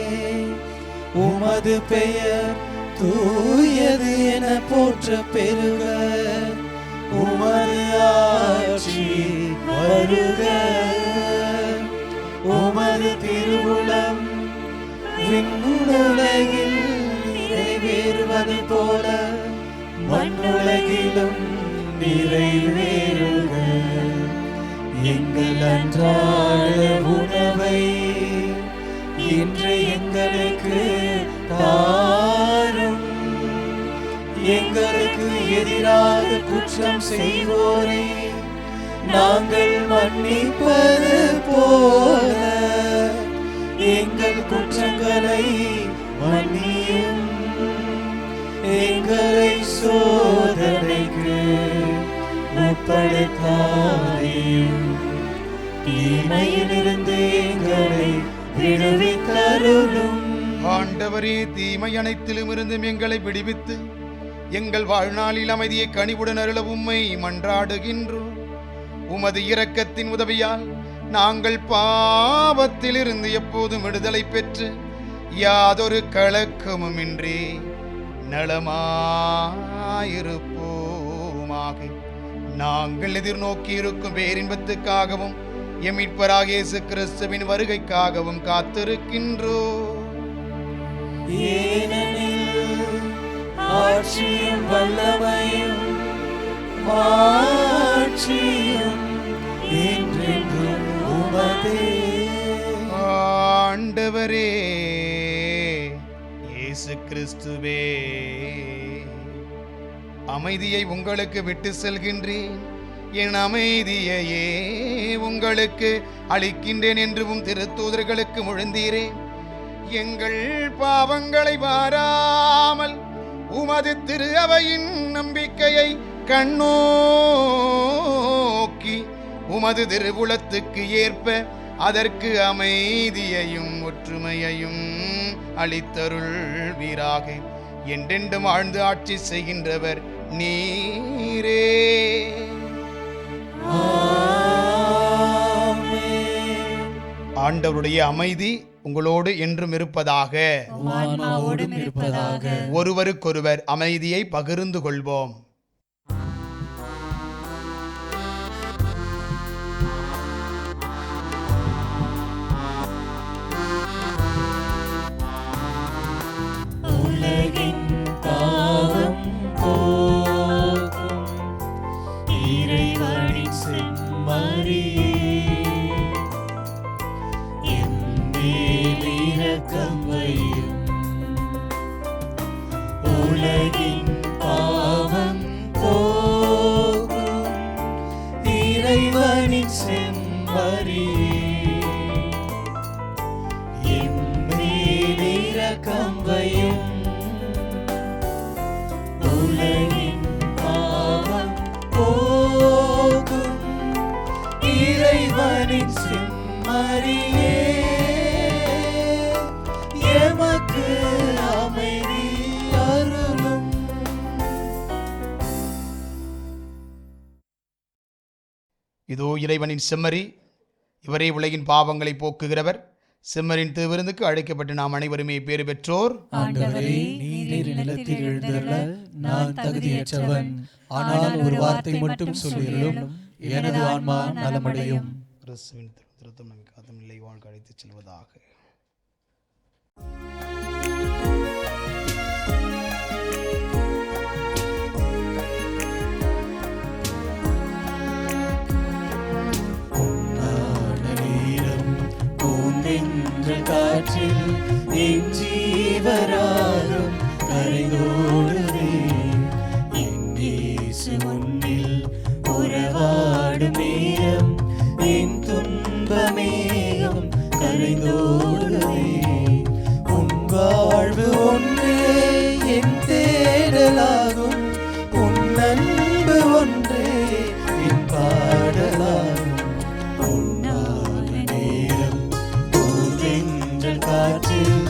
உமது பெயர் தூயது என போற்ற பெருக, உமது ஆட்சி வருக, உமது திருவுளம் விண்ணுலகில் நிறைவேறுவது போல மண்ணுலகிலும் நிறைவேறுக. எங்கள் அன்றாட உணவை இன்று எங்களுக்கு தாரும். எங்களுக்கு எதிராக குற்றம் செய்வோரை நாங்கள் மன்னிப்பது போல எங்கள் குற்றங்களை மன்னியும். எங்களை சோதனைக்கு உட்படுத்தாதேயும், தீமையிலிருந்து எங்களை விடுவித்தருளும். ஆண்டவரே, தீமை அனைத்திலும் இருந்தும் எங்களை விடுவித்து எங்கள் வாழ்நாளில் அமைதியை கனிவுடன் அருள உம்மை மன்றாடுகின்றோம். உமது இரக்கத்தின் உதவியால் நாங்கள் பாவத்திலிருந்து எப்போதும் விடுதலை பெற்று யாதொரு கலக்கமுமின்றி நலமாயிருப்போமாக. நாங்கள் எதிர்நோக்கி இருக்கும் பேரின்பத்துக்காகவும் எம் மீட்பராகிய இயேசு கிறிஸ்துவின் வருகைக்காகவும் காத்திருக்கின்றோம். ஏனெனில் ஆட்சியும் வல்லமையும் மாட்சியும் என்றென்றும் உமதே. ஆண்டவரே இயேசு கிறிஸ்துவே, அமைதியை உங்களுக்கு விட்டு செல்கின்றேன், என் அமைதியையே உங்களுக்கு அளிக்கின்றேன் என்றும் திருத்தூதர்களுக்கு மொழிந்தீரே. எங்கள் பாவங்களை வாராமல் உமது திரு அவையின் நம்பிக்கையை கண்ணோக்கி உமது திருவுளத்துக்கு ஏற்ப அதற்கு அமைதியையும் ஒற்றுமையையும் அளித்தருள்வீராக. என்றென்றும் ஆழ்ந்து ஆட்சி செய்கின்றவர் நீரே. ஆண்டவருடைய அமைதி உங்களோடு என்றும் இருப்பதாக. ஒருவருக்கொருவர் அமைதியை பகிர்ந்து கொள்வோம். உலகின் பாவம் போக்கும் இறைவனின் செம்மறியே, எம்மேல் இரக்கம் வையும். உலகின் பாவம் எம்மேல் இரக்கம் வையும். உலகின் பாவம் போக்கும் இறைவனின் செம்மறியே, எமக்கு அமைதி அருளும். இதோ இறைவனின் செம்மறி, இவரே உலகின் பாவங்களை போக்குகிறவர். செம்மறின் திருவிருந்துக்கு அழைக்கப்பட்டு நாம் அனைவருமே பேறு பெற்றோர். ஆண்டவரே, நீர் நிலத்தில் எழுந்தருள நான் தகுதியற்றவன். ஆனால் ஒரு வார்த்தை மட்டும் சொல்லியருளும், எனது ஆன்மா நலமடையும். கிறிஸ்துவின் திருத்தம் நம்மை காத்தும் நிலை வாழ்க்கை அழைத்துச் செல்வதாக. காற்றில் என் ஜீவராகம் கரைந்தோடுதே. என் இயேசு முன்னில் உறவாடும் நேரம் என் துன்பமேகம் கரைந்தோடுதே. உன் வாழ்வு ஒன்றே என் தேடலாகும், உன் அன்பு ஒன்றே என் பாடலாகும். காற்றில்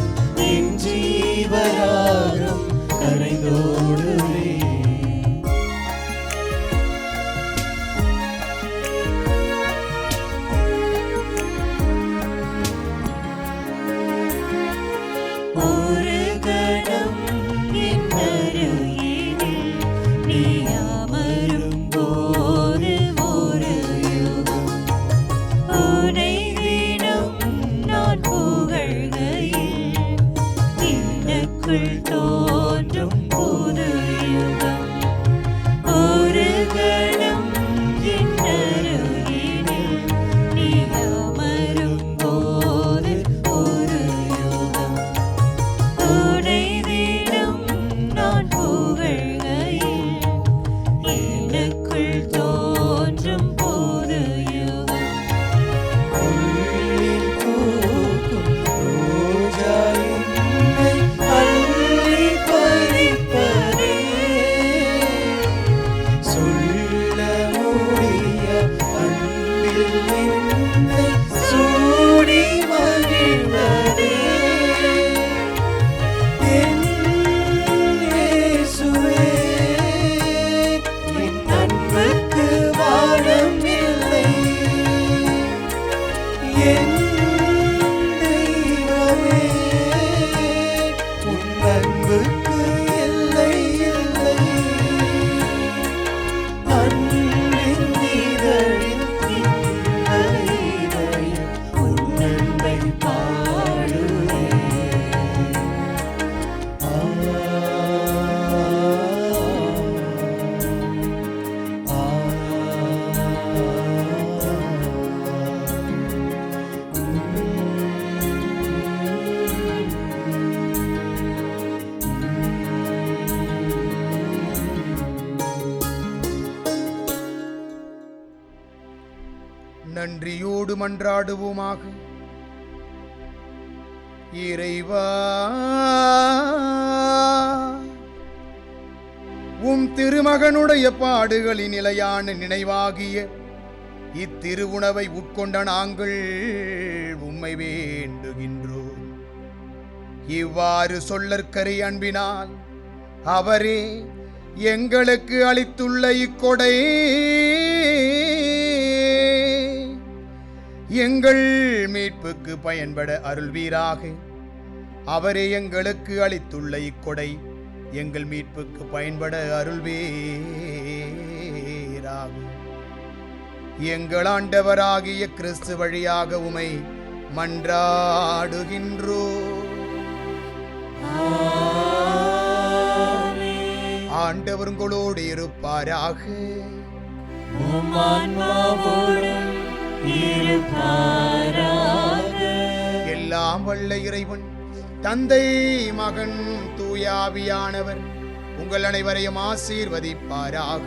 என் ஜீவராகம் கரைந்தோடுவே. ஒரு கணம் என் அருகினில் நீ அமரும் போது ஒரு யுகம் உனை தினம் நான் தோன்றும் புது யுகம். ஒரு கணம் என் அருகினில் நீ அமரும் போது ஒரு யுகம் உனை தினம் நான் புகழ்கையில் எனக்குள் தோன்றும் புது யுகம். உள்ளில் பூக்கும் ரோஜாய் நன்றியோடு மன்றாடுவோமாக. இறைவா, உம் திருமகனுடைய பாடுகளின் நிலையான நினைவாகிய இத்திருவுணவை உட்கொண்ட நாங்கள் உம்மை வேண்டுகின்றோம். இவ்வாறு சொல்லற்கரை அன்பினால் அவரே எங்களுக்கு அளித்துள்ள இக்கொடை எங்கள் மீட்புக்கு பயன்பட அருள்வீராக. அவரே எங்களுக்கு அளித்துள்ள இக்கொடை எங்கள் மீட்புக்கு பயன்பட அருள்வீராக. எங்கள் ஆண்டவராகிய கிறிஸ்து வழியாக உமை மன்றாடுகின்றோம். ஆண்டவர் உங்களோடு இருப்பாராக. எல்லாம் வல்ல இறைவன் தந்தை, மகன், தூயாவியானவர் உங்கள் அனைவரையும் ஆசீர்வதிப்பாராக.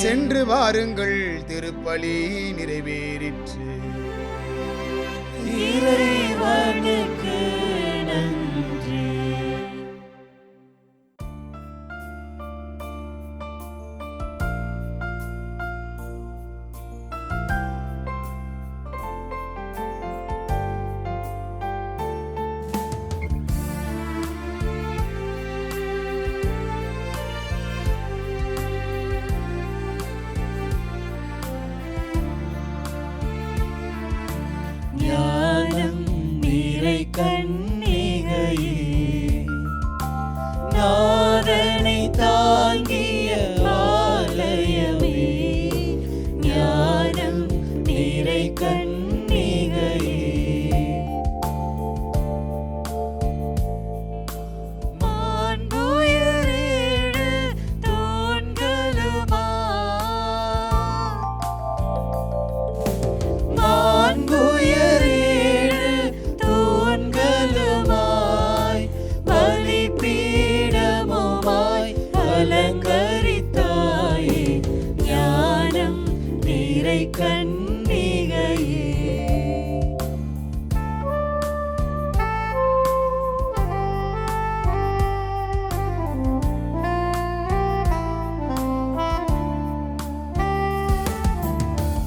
சென்று வாருங்கள், திருப்பலி நிறைவேறிற்று. இறைவனுக்கு நன்றி. ஞானம் நிறை கன்னிகையே, நாதனை தாங்கிய ஆலயமே, ஞானம் நிறை கன்னிகையே, மாண்புயரேழு தூண்களுமா, மாண்புயரேழு தூண்களுமாய், பலிபீடமுமாய் அலங்கரித்தாயே, ஞானம் நிறை கன்னிகையே.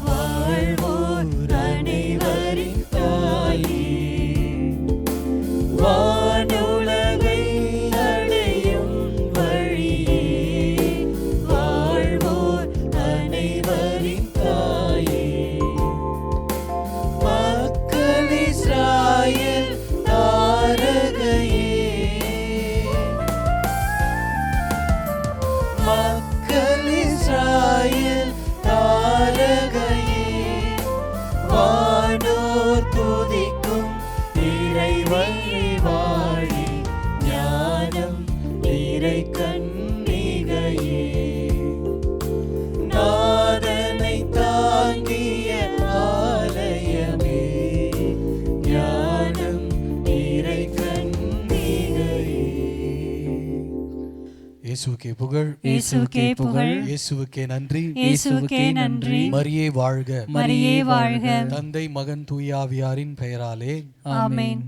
வாழ்வோர் அனைவரின் தாயே, வானுலகை அடையும் வழியே, வாழ்வோர் அனைவரின் தாயே, மக்கள் இஸ்ராயேல் தாரகையே, மக்கள் இஸ்ராயேல் தாரகையே, வானோர் துதிக்கும் இறைவனை வாழி, ஞானம் நிறை கன்னிகையே, நாதனை தாங்கிய ஆலயமே, ஞானம் நிறை கன்னிகையே. இயேசுவுக்கே புகழ், இயேசுவுக்கே புகழ், இயேசுவுக்கே நன்றி, இயேசுவுக்கே நன்றி. மரியே வாழ்க, மரியே வாழ்க. தந்தை மகன் தூய ஆவியாரின் பெயராலே ஆமென்.